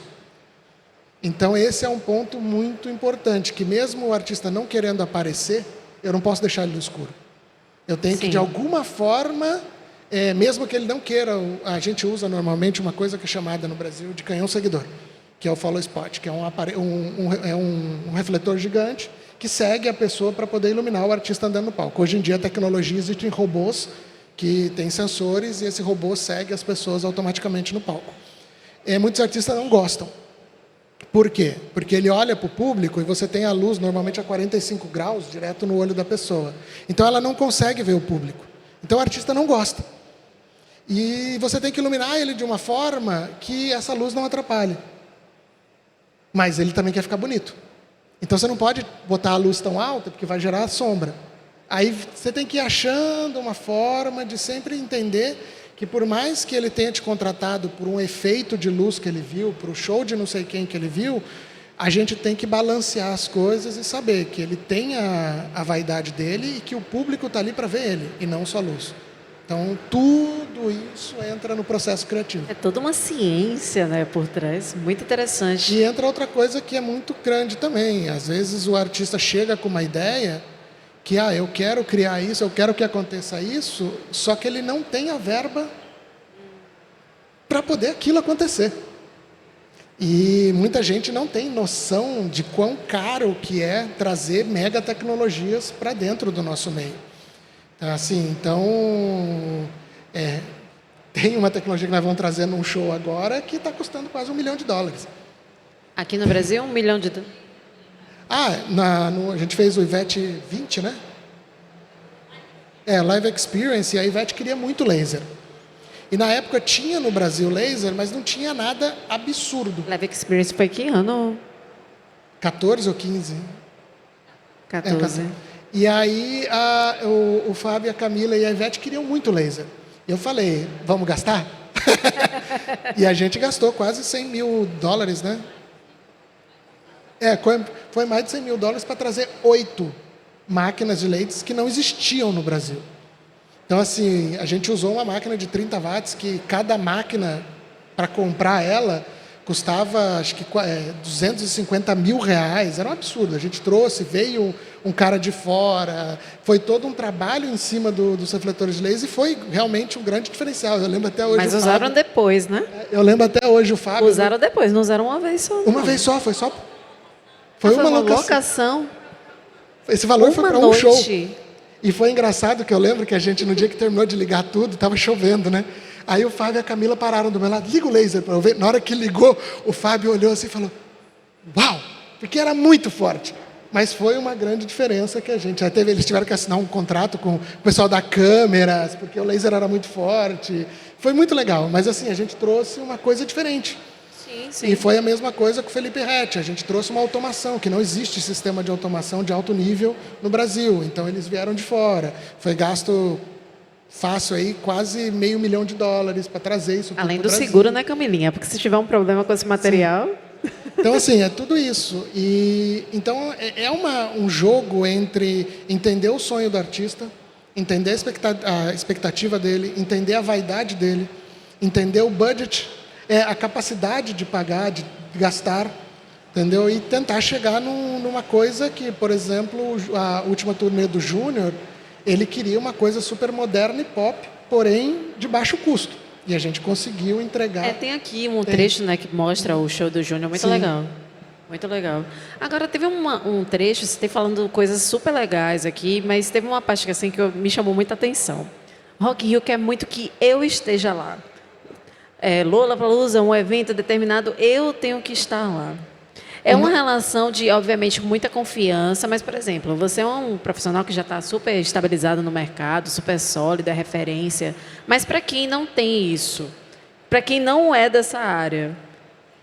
Então, esse é um ponto muito importante, que mesmo o artista não querendo aparecer, eu não posso deixar ele no escuro. Eu tenho que, de alguma forma, mesmo que ele não queira, a gente usa normalmente uma coisa que é chamada no Brasil de canhão seguidor, que é o follow spot, que é um refletor gigante que segue a pessoa para poder iluminar o artista andando no palco. Hoje em dia, a tecnologia, existem robôs que têm sensores e esse robô segue as pessoas automaticamente no palco. Muitos artistas não gostam. Por quê? Porque ele olha para o público e você tem a luz normalmente a 45 graus direto no olho da pessoa. Então ela não consegue ver o público. Então o artista não gosta. E você tem que iluminar ele de uma forma que essa luz não atrapalhe. Mas ele também quer ficar bonito. Então você não pode botar a luz tão alta porque vai gerar sombra. Aí você tem que ir achando uma forma de sempre entender que por mais que ele tenha te contratado por um efeito de luz que ele viu, para o show de não sei quem que ele viu, a gente tem que balancear as coisas e saber que ele tem a vaidade dele e que o público está ali para ver ele, e não só a luz. Então, tudo isso entra no processo criativo. É toda uma ciência, né, por trás, muito interessante. E entra outra coisa que é muito grande também. Às vezes o artista chega com uma ideia que eu quero criar isso, eu quero que aconteça isso, só que ele não tem a verba para poder aquilo acontecer. E muita gente não tem noção de quão caro que é trazer mega tecnologias para dentro do nosso meio. Tem uma tecnologia que nós vamos trazer num show agora que está custando quase $1 milhão. Aqui no Brasil, $1 milhão. A gente fez o Ivete 20, né? Live Experience, e a Ivete queria muito laser. E na época tinha no Brasil laser, mas não tinha nada absurdo. Live Experience foi que ano? 14 ou 15? 14. E aí o Fábio, a Camila e a Ivete queriam muito laser. Eu falei, vamos gastar? E a gente gastou quase $100 mil, né? Foi mais de 100 mil dólares para trazer 8 máquinas de lasers que não existiam no Brasil. Então, assim, a gente usou uma máquina de 30 watts que cada máquina, para comprar ela, custava, acho que, 250 mil reais. Era um absurdo. A gente trouxe, veio um cara de fora, foi todo um trabalho em cima dos refletores de laser e foi realmente um grande diferencial. Eu lembro até hoje. Mas usaram Fábio, depois, né? eu lembro até hoje o Fábio. Usaram depois, não usaram uma vez só. Não. Uma vez só, foi só. Foi uma locação. Esse valor foi para um noite. show. E foi engraçado que eu lembro que a gente, no dia que terminou de ligar tudo, estava chovendo, né? Aí o Fábio e a Camila pararam do meu lado, liga o laser para eu ver. Na hora que ligou, o Fábio olhou assim e falou, uau, porque era muito forte. Mas foi uma grande diferença que a gente já teve. Eles tiveram que assinar um contrato com o pessoal da câmeras, porque o laser era muito forte. Foi muito legal, mas assim, a gente trouxe uma coisa diferente. Sim, sim. E foi a mesma coisa com o Felipe Rett. A gente trouxe uma automação, que não existe sistema de automação de alto nível no Brasil. Então, eles vieram de fora. Foi gasto fácil aí, quase $500 mil para trazer isso tudo. Além do seguro, né, Camilinha? Porque se tiver um problema com esse material... Sim. Então, assim, é tudo isso. E, então, um jogo entre entender o sonho do artista, entender a expectativa dele, entender a vaidade dele, entender o budget, a capacidade de pagar, de gastar, entendeu? E tentar chegar numa coisa que, por exemplo, a última turnê do Júnior, ele queria uma coisa super moderna e pop, porém de baixo custo. E a gente conseguiu entregar. Tem aqui um trecho, né, que mostra o show do Júnior, muito legal. Muito legal. Agora, teve um trecho, você está falando coisas super legais aqui, mas teve uma parte assim, que me chamou muita atenção. Rock in Rio quer muito que eu esteja lá. Lollapalooza, um evento determinado, eu tenho que estar lá. É uma relação de, obviamente, muita confiança, mas, por exemplo, você é um profissional que já está super estabilizado no mercado, super sólido, é referência, mas para quem não tem isso, para quem não é dessa área,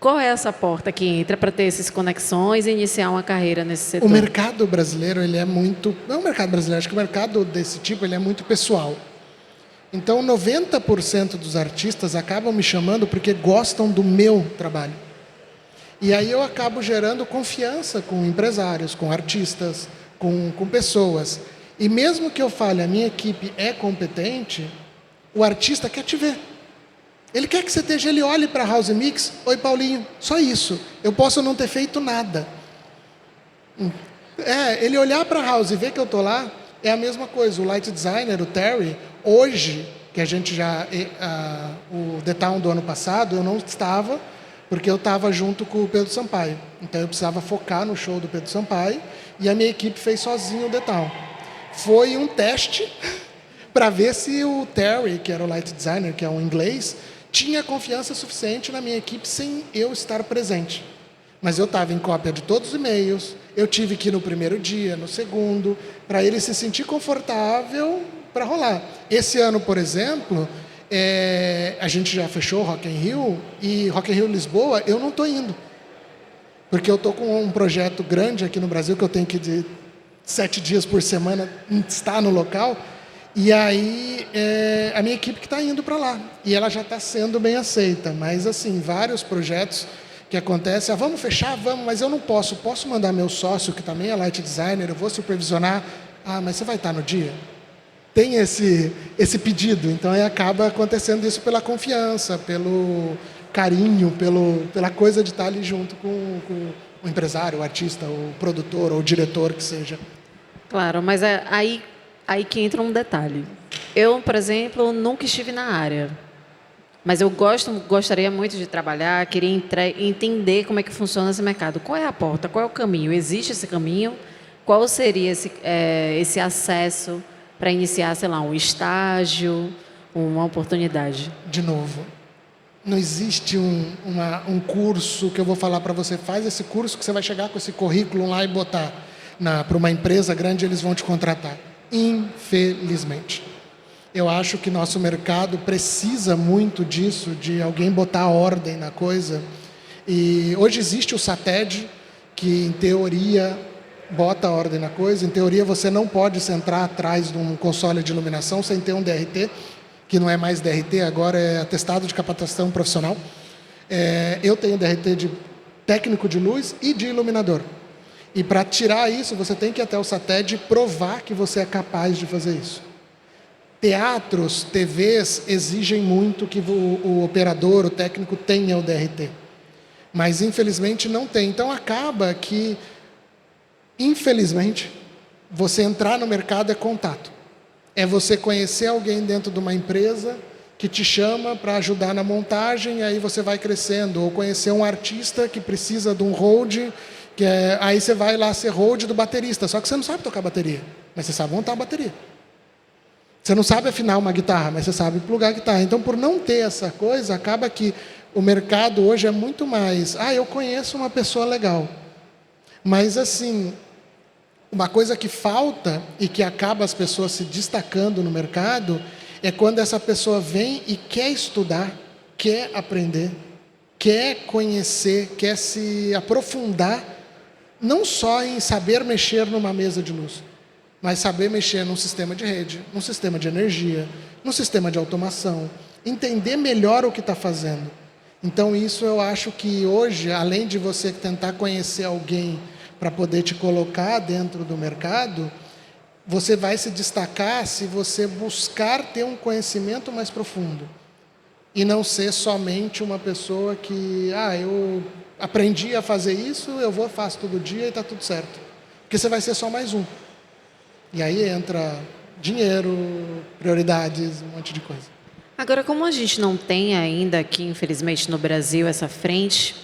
qual é essa porta que entra para ter essas conexões e iniciar uma carreira nesse setor? O mercado brasileiro, ele é muito... Não é o mercado brasileiro, acho que o mercado desse tipo, ele é muito pessoal. Então, 90% dos artistas acabam me chamando porque gostam do meu trabalho. E aí eu acabo gerando confiança com empresários, com artistas, com pessoas. E mesmo que eu fale, a minha equipe é competente, o artista quer te ver. Ele quer que você esteja, ele olhe para a House Mix, oi Paulinho, só isso. Eu posso não ter feito nada. Ele olhar para a House e ver que eu estou lá, é a mesma coisa. O light designer, o Terry, hoje, que a gente já... o The Town do ano passado, eu não estava, porque eu estava junto com o Pedro Sampaio. Então, eu precisava focar no show do Pedro Sampaio, e a minha equipe fez sozinho o The Town. Foi um teste para ver se o Terry, que era o light designer, que é um inglês, tinha confiança suficiente na minha equipe sem eu estar presente. Mas eu estava em cópia de todos os e-mails, eu tive que ir no primeiro dia, no segundo, para ele se sentir confortável para rolar. Esse ano, por exemplo, a gente já fechou Rock in Rio, e Rock in Rio Lisboa, eu não estou indo. Porque eu estou com um projeto grande aqui no Brasil, que eu tenho que, de 7 dias por semana, estar no local, e aí a minha equipe que está indo para lá. E ela já está sendo bem aceita, mas assim, vários projetos que acontecem, vamos fechar, vamos, mas eu não posso. Posso mandar meu sócio, que também é light designer, eu vou supervisionar. Mas você vai estar no dia? Tem esse pedido, então acaba acontecendo isso pela confiança, pelo carinho, pela coisa de estar ali junto com o empresário, o artista, o produtor ou o diretor que seja. Claro, mas aí que entra um detalhe. Eu, por exemplo, nunca estive na área, mas eu gostaria muito de trabalhar, queria entender como é que funciona esse mercado. Qual é a porta? Qual é o caminho? Existe esse caminho? Qual seria esse acesso para iniciar, sei lá, um estágio, uma oportunidade? De novo, não existe um curso que eu vou falar para você, faz esse curso que você vai chegar com esse currículo lá e botar para uma empresa grande, eles vão te contratar. Infelizmente. Eu acho que nosso mercado precisa muito disso, de alguém botar ordem na coisa. E hoje existe o SATED, que em teoria bota ordem na coisa. Em teoria você não pode entrar atrás de um console de iluminação sem ter um DRT, que não é mais DRT, agora é atestado de capacitação profissional. Eu tenho DRT de técnico de luz e de iluminador. E para tirar isso, você tem que ir até o SATED e provar que você é capaz de fazer isso. Teatros, TVs exigem muito que o operador, o técnico tenha o DRT. Mas, infelizmente, não tem. Então, acaba que, infelizmente, você entrar no mercado é contato. É você conhecer alguém dentro de uma empresa que te chama para ajudar na montagem, e aí você vai crescendo. Ou conhecer um artista que precisa de um hold, aí você vai lá ser hold do baterista. Só que você não sabe tocar bateria, mas você sabe montar a bateria. Você não sabe afinar uma guitarra, mas você sabe plugar a guitarra. Então, por não ter essa coisa, acaba que o mercado hoje é muito mais... eu conheço uma pessoa legal. Mas, assim, uma coisa que falta e que acaba as pessoas se destacando no mercado é quando essa pessoa vem e quer estudar, quer aprender, quer conhecer, quer se aprofundar, não só em saber mexer numa mesa de luz, mas saber mexer num sistema de rede, num sistema de energia, num sistema de automação, entender melhor o que está fazendo. Então, isso eu acho que hoje, além de você tentar conhecer alguém para poder te colocar dentro do mercado, você vai se destacar se você buscar ter um conhecimento mais profundo. E não ser somente uma pessoa que, eu aprendi a fazer isso, eu faço todo dia e está tudo certo. Porque você vai ser só mais um. E aí entra dinheiro, prioridades, um monte de coisa. Agora, como a gente não tem ainda aqui, infelizmente, no Brasil, essa frente,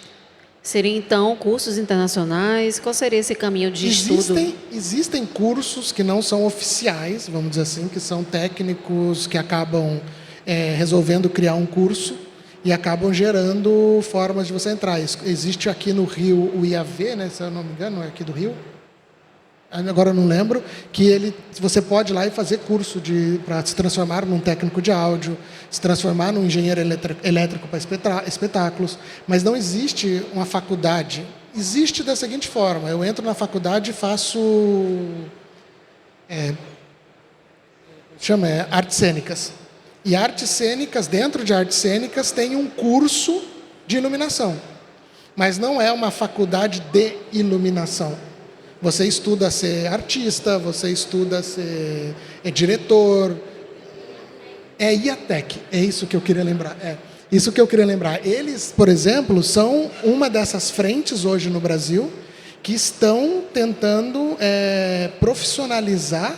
seria, então, cursos internacionais? Qual seria esse caminho de estudo? Existem cursos que não são oficiais, vamos dizer assim, que são técnicos que acabam resolvendo criar um curso e acabam gerando formas de você entrar. Existe aqui no Rio o IAV, né, se eu não me engano, é aqui do Rio. Agora eu não lembro, que você pode ir lá e fazer curso para se transformar num técnico de áudio, se transformar num engenheiro elétrico para espetáculos, mas não existe uma faculdade. Existe da seguinte forma: eu entro na faculdade e faço artes cênicas. E artes cênicas, dentro de artes cênicas, tem um curso de iluminação, mas não é uma faculdade de iluminação. Você estuda ser artista, você estuda ser diretor. É IATEC, é isso que eu queria lembrar. Isso que eu queria lembrar. Eles, por exemplo, são uma dessas frentes hoje no Brasil que estão tentando profissionalizar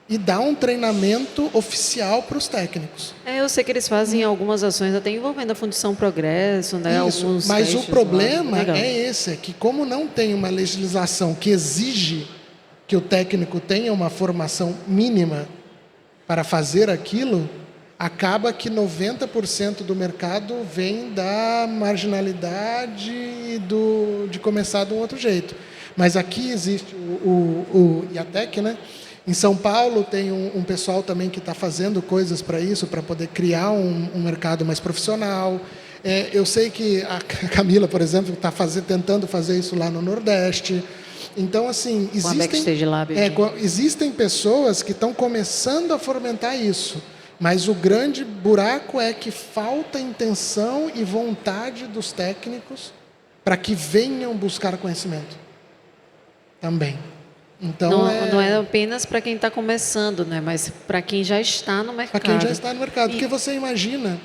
e dar um treinamento oficial para os técnicos. Eu sei que eles fazem algumas ações até envolvendo a Fundição Progresso, né? Isso, mas o problema é esse, que como não tem uma legislação que exige que o técnico tenha uma formação mínima para fazer aquilo, acaba que 90% do mercado vem da marginalidade e de começar de um outro jeito. Mas aqui existe o IATEC, né? Em São Paulo tem um pessoal também que está fazendo coisas para isso, para poder criar um mercado mais profissional. Eu sei que a Camila, por exemplo, está tentando fazer isso lá no Nordeste. Então, assim, existem pessoas que estão começando a fomentar isso. Mas o grande buraco é que falta intenção e vontade dos técnicos para que venham buscar conhecimento. Também. Então, não é apenas para quem está começando, né? Mas para quem já está no mercado. Para quem já está no mercado. Porque você imagina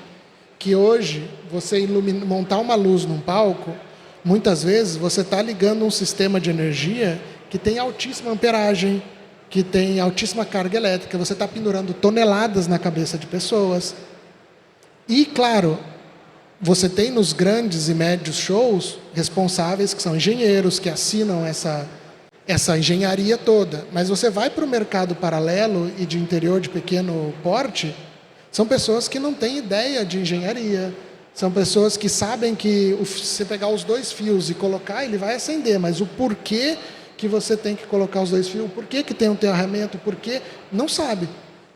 que hoje, você montar uma luz num palco, muitas vezes você está ligando um sistema de energia que tem altíssima amperagem, que tem altíssima carga elétrica, você está pendurando toneladas na cabeça de pessoas. E, claro, você tem nos grandes e médios shows responsáveis, que são engenheiros, que assinam essa engenharia toda. Mas você vai para o mercado paralelo e de interior de pequeno porte, são pessoas que não têm ideia de engenharia, são pessoas que sabem que se você pegar os 2 fios e colocar, ele vai acender, mas o porquê que você tem que colocar os 2 fios, por que tem um aterramento, por quê, não sabe.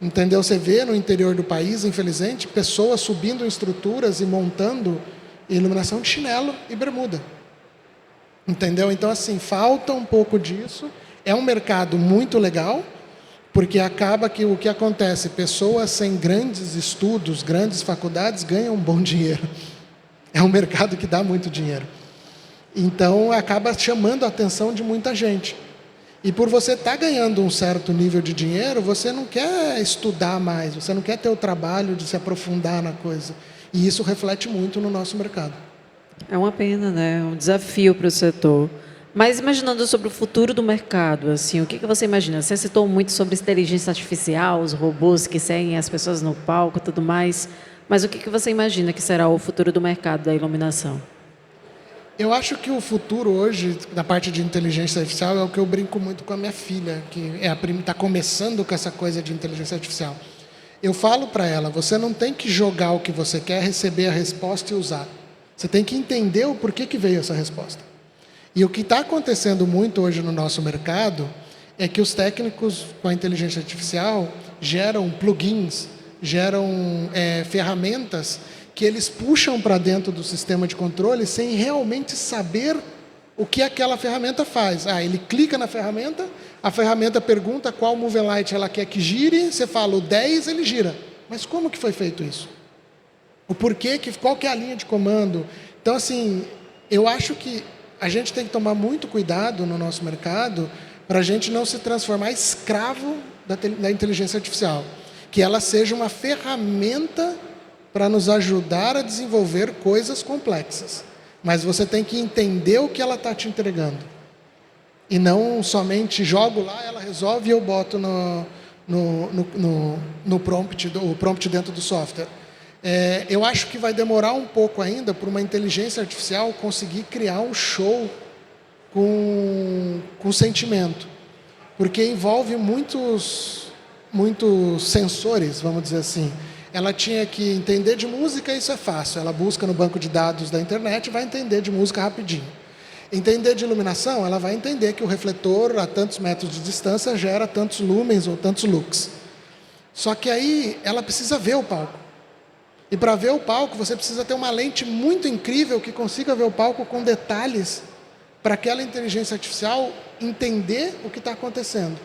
Entendeu? Você vê no interior do país, infelizmente, pessoas subindo em estruturas e montando iluminação de chinelo e bermuda. Entendeu? Então, assim, falta um pouco disso. É um mercado muito legal, porque acaba que o que acontece, pessoas sem grandes estudos, grandes faculdades, ganham um bom dinheiro. É um mercado que dá muito dinheiro. Então, acaba chamando a atenção de muita gente. E por você estar ganhando um certo nível de dinheiro, você não quer estudar mais, você não quer ter o trabalho de se aprofundar na coisa. E isso reflete muito no nosso mercado. É uma pena, né? É um desafio para o setor. Mas imaginando sobre o futuro do mercado, assim, o que você imagina? Você citou muito sobre inteligência artificial, os robôs que seguem as pessoas no palco e tudo mais, mas o que você imagina que será o futuro do mercado da iluminação? Eu acho que o futuro hoje, da parte de inteligência artificial, é o que eu brinco muito com a minha filha, que está começando com essa coisa de inteligência artificial. Eu falo para ela, você não tem que jogar o que você quer, receber a resposta e usar. Você tem que entender o porquê que veio essa resposta. E o que está acontecendo muito hoje no nosso mercado é que os técnicos com a inteligência artificial geram plugins, geram ferramentas que eles puxam para dentro do sistema de controle sem realmente saber o que aquela ferramenta faz. Ele clica na ferramenta, a ferramenta pergunta qual moving light ela quer que gire, você fala o 10, ele gira. Mas como que foi feito isso? O porquê, qual que é a linha de comando? Então, assim, eu acho que a gente tem que tomar muito cuidado no nosso mercado para a gente não se transformar escravo da inteligência artificial. Que ela seja uma ferramenta para nos ajudar a desenvolver coisas complexas. Mas você tem que entender o que ela está te entregando. E não somente jogo lá, ela resolve e eu boto no prompt, o prompt dentro do software. Eu acho que vai demorar um pouco ainda para uma inteligência artificial conseguir criar um show com sentimento. Porque envolve muitos sensores, vamos dizer assim. Ela tinha que entender de música, isso é fácil. Ela busca no banco de dados da internet e vai entender de música rapidinho. Entender de iluminação, ela vai entender que o refletor a tantos metros de distância gera tantos lumens ou tantos lux. Só que aí ela precisa ver o palco. E para ver o palco, você precisa ter uma lente muito incrível que consiga ver o palco com detalhes para aquela inteligência artificial entender o que está acontecendo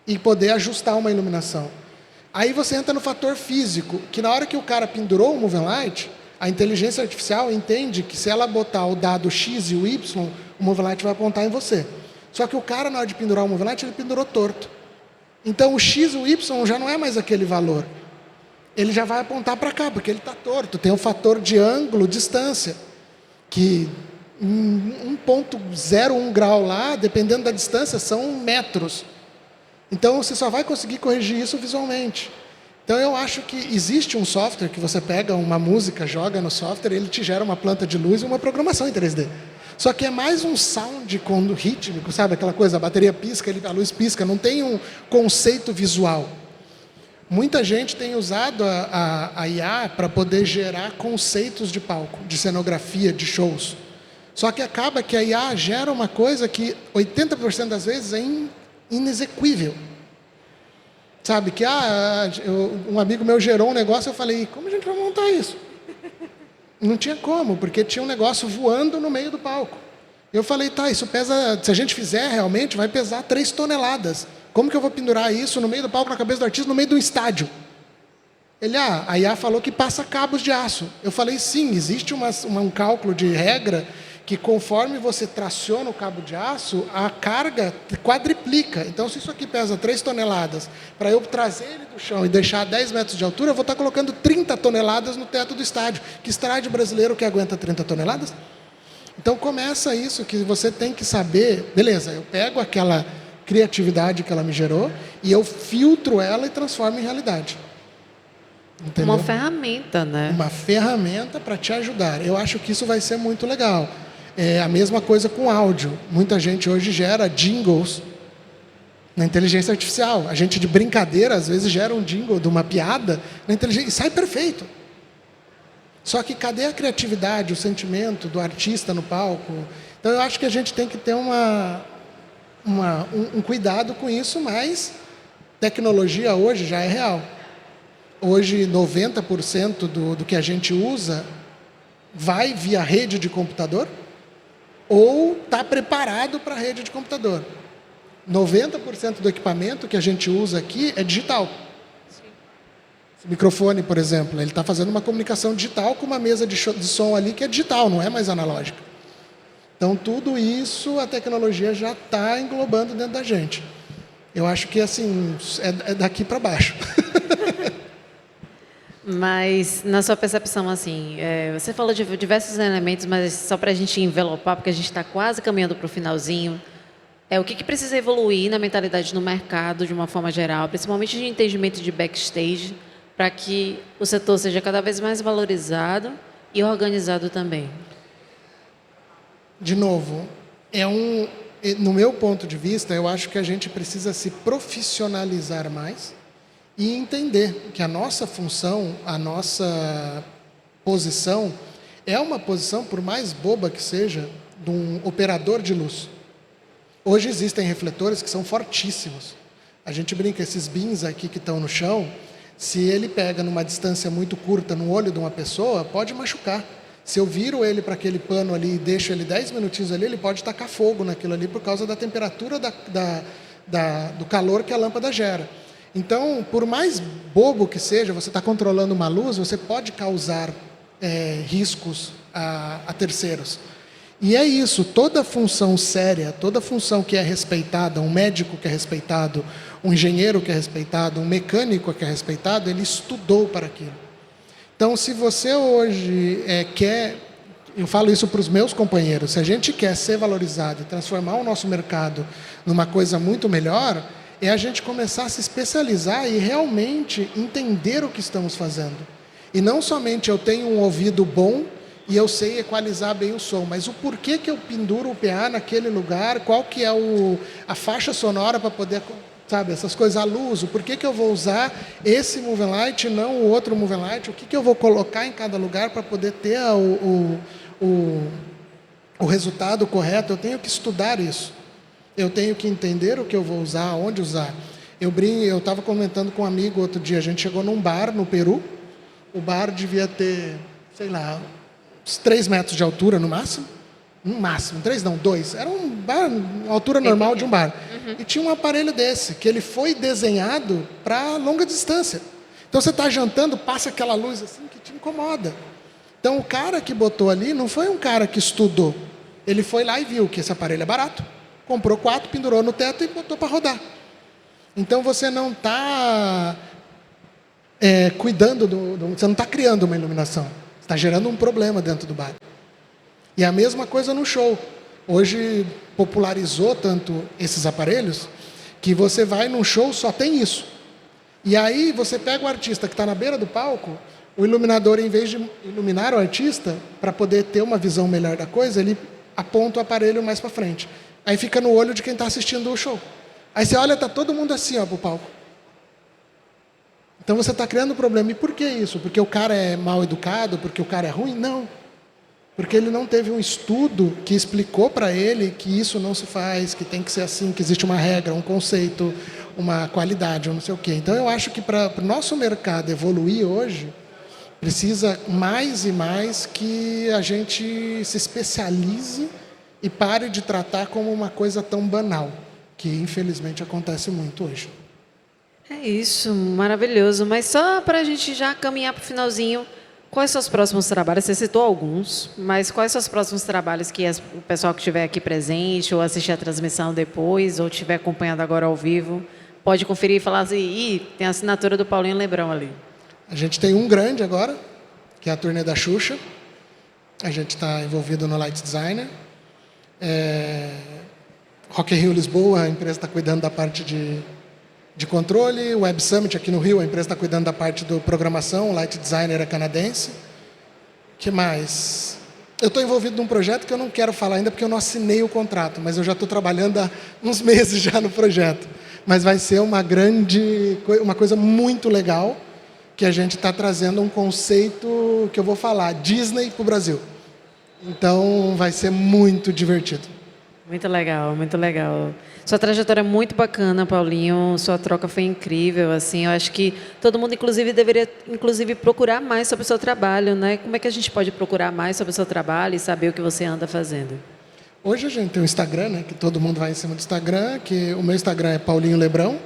e poder ajustar uma iluminação. Aí você entra no fator físico, que na hora que o cara pendurou o moving light, a inteligência artificial entende que se ela botar o dado X e o Y, o moving light vai apontar em você. Só que o cara, na hora de pendurar o moving light, ele pendurou torto. Então o X e o Y já não é mais aquele valor. Ele já vai apontar para cá, porque ele está torto. Tem um fator de ângulo, distância, que 1,01 grau lá, dependendo da distância, são metros. Então, você só vai conseguir corrigir isso visualmente. Então, eu acho que existe um software que você pega uma música, joga no software, ele te gera uma planta de luz e uma programação em 3D. Só que é mais um sound rítmico, sabe? Aquela coisa, a bateria pisca, a luz pisca, não tem um conceito visual. Muita gente tem usado a IA para poder gerar conceitos de palco, de cenografia, de shows. Só que acaba que a IA gera uma coisa que 80% das vezes é inexequível. Sabe, que um amigo meu gerou um negócio, eu falei, como a gente vai montar isso? Não tinha como, porque tinha um negócio voando no meio do palco. Eu falei, isso pesa, se a gente fizer realmente, vai pesar 3 toneladas. Como que eu vou pendurar isso no meio do palco, na cabeça do artista, no meio do estádio? Ele, a IA falou que passa cabos de aço. Eu falei, sim, existe um cálculo de regra que conforme você traciona o cabo de aço, a carga quadriplica. Então, se isso aqui pesa 3 toneladas, para eu trazer ele do chão e deixar a 10 metros de altura, eu vou estar colocando 30 toneladas no teto do estádio. Que estádio brasileiro que aguenta 30 toneladas? Então, começa isso, que você tem que saber, beleza, eu pego aquela criatividade que ela me gerou e eu filtro ela e transformo em realidade. Entendeu? Uma ferramenta, né? Uma ferramenta para te ajudar. Eu acho que isso vai ser muito legal. É a mesma coisa com áudio. Muita gente hoje gera jingles na inteligência artificial. A gente, de brincadeira, às vezes gera um jingle de uma piada na inteligência e sai perfeito. Só que cadê a criatividade, o sentimento do artista no palco? Então, eu acho que a gente tem que ter um cuidado com isso, mas tecnologia hoje já é real. Hoje, 90% do que a gente usa vai via rede de computador ou está preparado para a rede de computador. 90% do equipamento que a gente usa aqui é digital. Esse microfone, por exemplo, ele está fazendo uma comunicação digital com uma mesa de som ali que é digital, não é mais analógica. Então, tudo isso a tecnologia já está englobando dentro da gente. Eu acho que, assim, é daqui para baixo. Mas, na sua percepção, assim, você falou de diversos elementos, mas só para a gente envelopar, porque a gente está quase caminhando para o finalzinho, o que precisa evoluir na mentalidade no mercado, de uma forma geral, principalmente de entendimento de backstage, para que o setor seja cada vez mais valorizado e organizado também? De novo, no meu ponto de vista, eu acho que a gente precisa se profissionalizar mais e entender que a nossa função, a nossa posição, é uma posição, por mais boba que seja, de um operador de luz. Hoje existem refletores que são fortíssimos. A gente brinca, esses bins aqui que estão no chão, se ele pega numa distância muito curta no olho de uma pessoa, pode machucar. Se eu viro ele para aquele pano ali e deixo ele 10 minutinhos ali, ele pode tacar fogo naquilo ali por causa da temperatura do calor que a lâmpada gera. Então, por mais bobo que seja, você está controlando uma luz, você pode causar riscos a terceiros. E é isso, toda função séria, toda função que é respeitada, um médico que é respeitado, um engenheiro que é respeitado, um mecânico que é respeitado, ele estudou para aquilo. Então, se você hoje quer, eu falo isso para os meus companheiros, se a gente quer ser valorizado e transformar o nosso mercado numa coisa muito melhor, é a gente começar a se especializar e realmente entender o que estamos fazendo. E não somente eu tenho um ouvido bom e eu sei equalizar bem o som, mas o porquê que eu penduro o PA naquele lugar, qual que é a faixa sonora para poder, sabe, essas coisas, a luz, o porquê que eu vou usar esse moving light e não o outro moving light, o que eu vou colocar em cada lugar para poder ter o resultado correto. Eu tenho que estudar isso. Eu tenho que entender o que eu vou usar, onde usar. Eu estava comentando com um amigo outro dia, a gente chegou num bar no Peru, o bar devia ter, sei lá, uns 3 metros de altura no máximo. No máximo, 3 não, 2. Era um bar, uma altura normal de um bar. Uhum. E tinha um aparelho desse, que ele foi desenhado para longa distância. Então você está jantando, passa aquela luz assim que te incomoda. Então o cara que botou ali não foi um cara que estudou. Ele foi lá e viu que esse aparelho é barato, comprou 4, pendurou no teto e botou para rodar. Então você não está cuidando, você não está criando uma iluminação. Você está gerando um problema dentro do bar. E a mesma coisa no show. Hoje popularizou tanto esses aparelhos que você vai num show, só tem isso. E aí você pega o artista que está na beira do palco, o iluminador, em vez de iluminar o artista, para poder ter uma visão melhor da coisa, ele aponta o aparelho mais para frente. Aí fica no olho de quem está assistindo o show. Aí você olha, está todo mundo assim, ó, para o palco. Então você está criando um problema. E por que isso? Porque o cara é mal educado? Porque o cara é ruim? Não. Porque ele não teve um estudo que explicou para ele que isso não se faz, que tem que ser assim, que existe uma regra, um conceito, uma qualidade, ou não sei o quê. Então eu acho que para o nosso mercado evoluir hoje, precisa mais e mais que a gente se especialize e pare de tratar como uma coisa tão banal, que infelizmente acontece muito hoje. É isso, maravilhoso. Mas só para a gente já caminhar para o finalzinho, quais são os próximos trabalhos? Você citou alguns, mas quais são os próximos trabalhos que o pessoal que estiver aqui presente, ou assistir a transmissão depois, ou estiver acompanhando agora ao vivo, pode conferir e falar assim, tem a assinatura do Paulinho Lebrão ali. A gente tem um grande agora, que é a turnê da Xuxa. A gente está envolvido no Light Designer. Rock in Rio Lisboa, a empresa está cuidando da parte de controle. Web Summit aqui no Rio, a empresa está cuidando da parte de programação. O Light Designer é canadense. O que mais? Eu estou envolvido num projeto que eu não quero falar ainda porque eu não assinei o contrato, mas eu já estou trabalhando há uns meses já no projeto. Mas vai ser uma coisa muito legal, que a gente está trazendo um conceito que eu vou falar, Disney para o Brasil. Então vai ser muito divertido. Muito legal, muito legal. Sua trajetória é muito bacana, Paulinho. Sua troca foi incrível. Assim, eu acho que todo mundo, inclusive, deveria procurar mais sobre o seu trabalho, né? Como é que a gente pode procurar mais sobre o seu trabalho e saber o que você anda fazendo? Hoje a gente tem o Instagram, né? Que todo mundo vai em cima do Instagram. Que o meu Instagram é Paulinho Lebrão,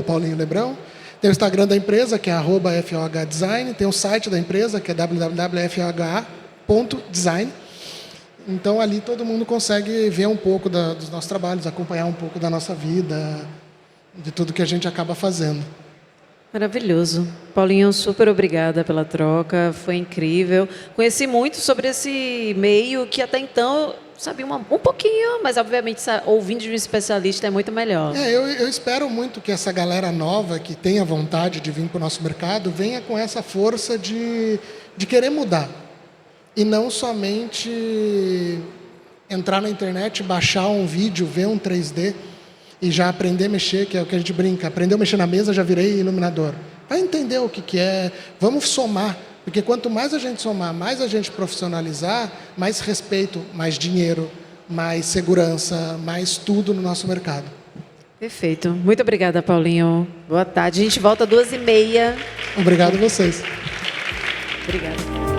@Paulinho Lebrão. Tem o Instagram da empresa, que é @FOHDesign. Tem o site da empresa, que é www.foha.design. Então, ali todo mundo consegue ver um pouco dos nossos trabalhos, acompanhar um pouco da nossa vida, de tudo que a gente acaba fazendo. Maravilhoso. Paulinho, super obrigada pela troca, foi incrível. Conheci muito sobre esse meio que até então eu sabia um pouquinho, mas obviamente ouvindo de um especialista é muito melhor. Eu espero muito que essa galera nova que tenha vontade de vir para o nosso mercado venha com essa força de querer mudar. E não somente entrar na internet, baixar um vídeo, ver um 3D e já aprender a mexer, que é o que a gente brinca. Aprendeu a mexer na mesa, já virei iluminador. Vai entender o que é, vamos somar. Porque quanto mais a gente somar, mais a gente profissionalizar, mais respeito, mais dinheiro, mais segurança, mais tudo no nosso mercado. Perfeito. Muito obrigada, Paulinho. Boa tarde. A gente volta às 2h30. Obrigado a vocês. Obrigada.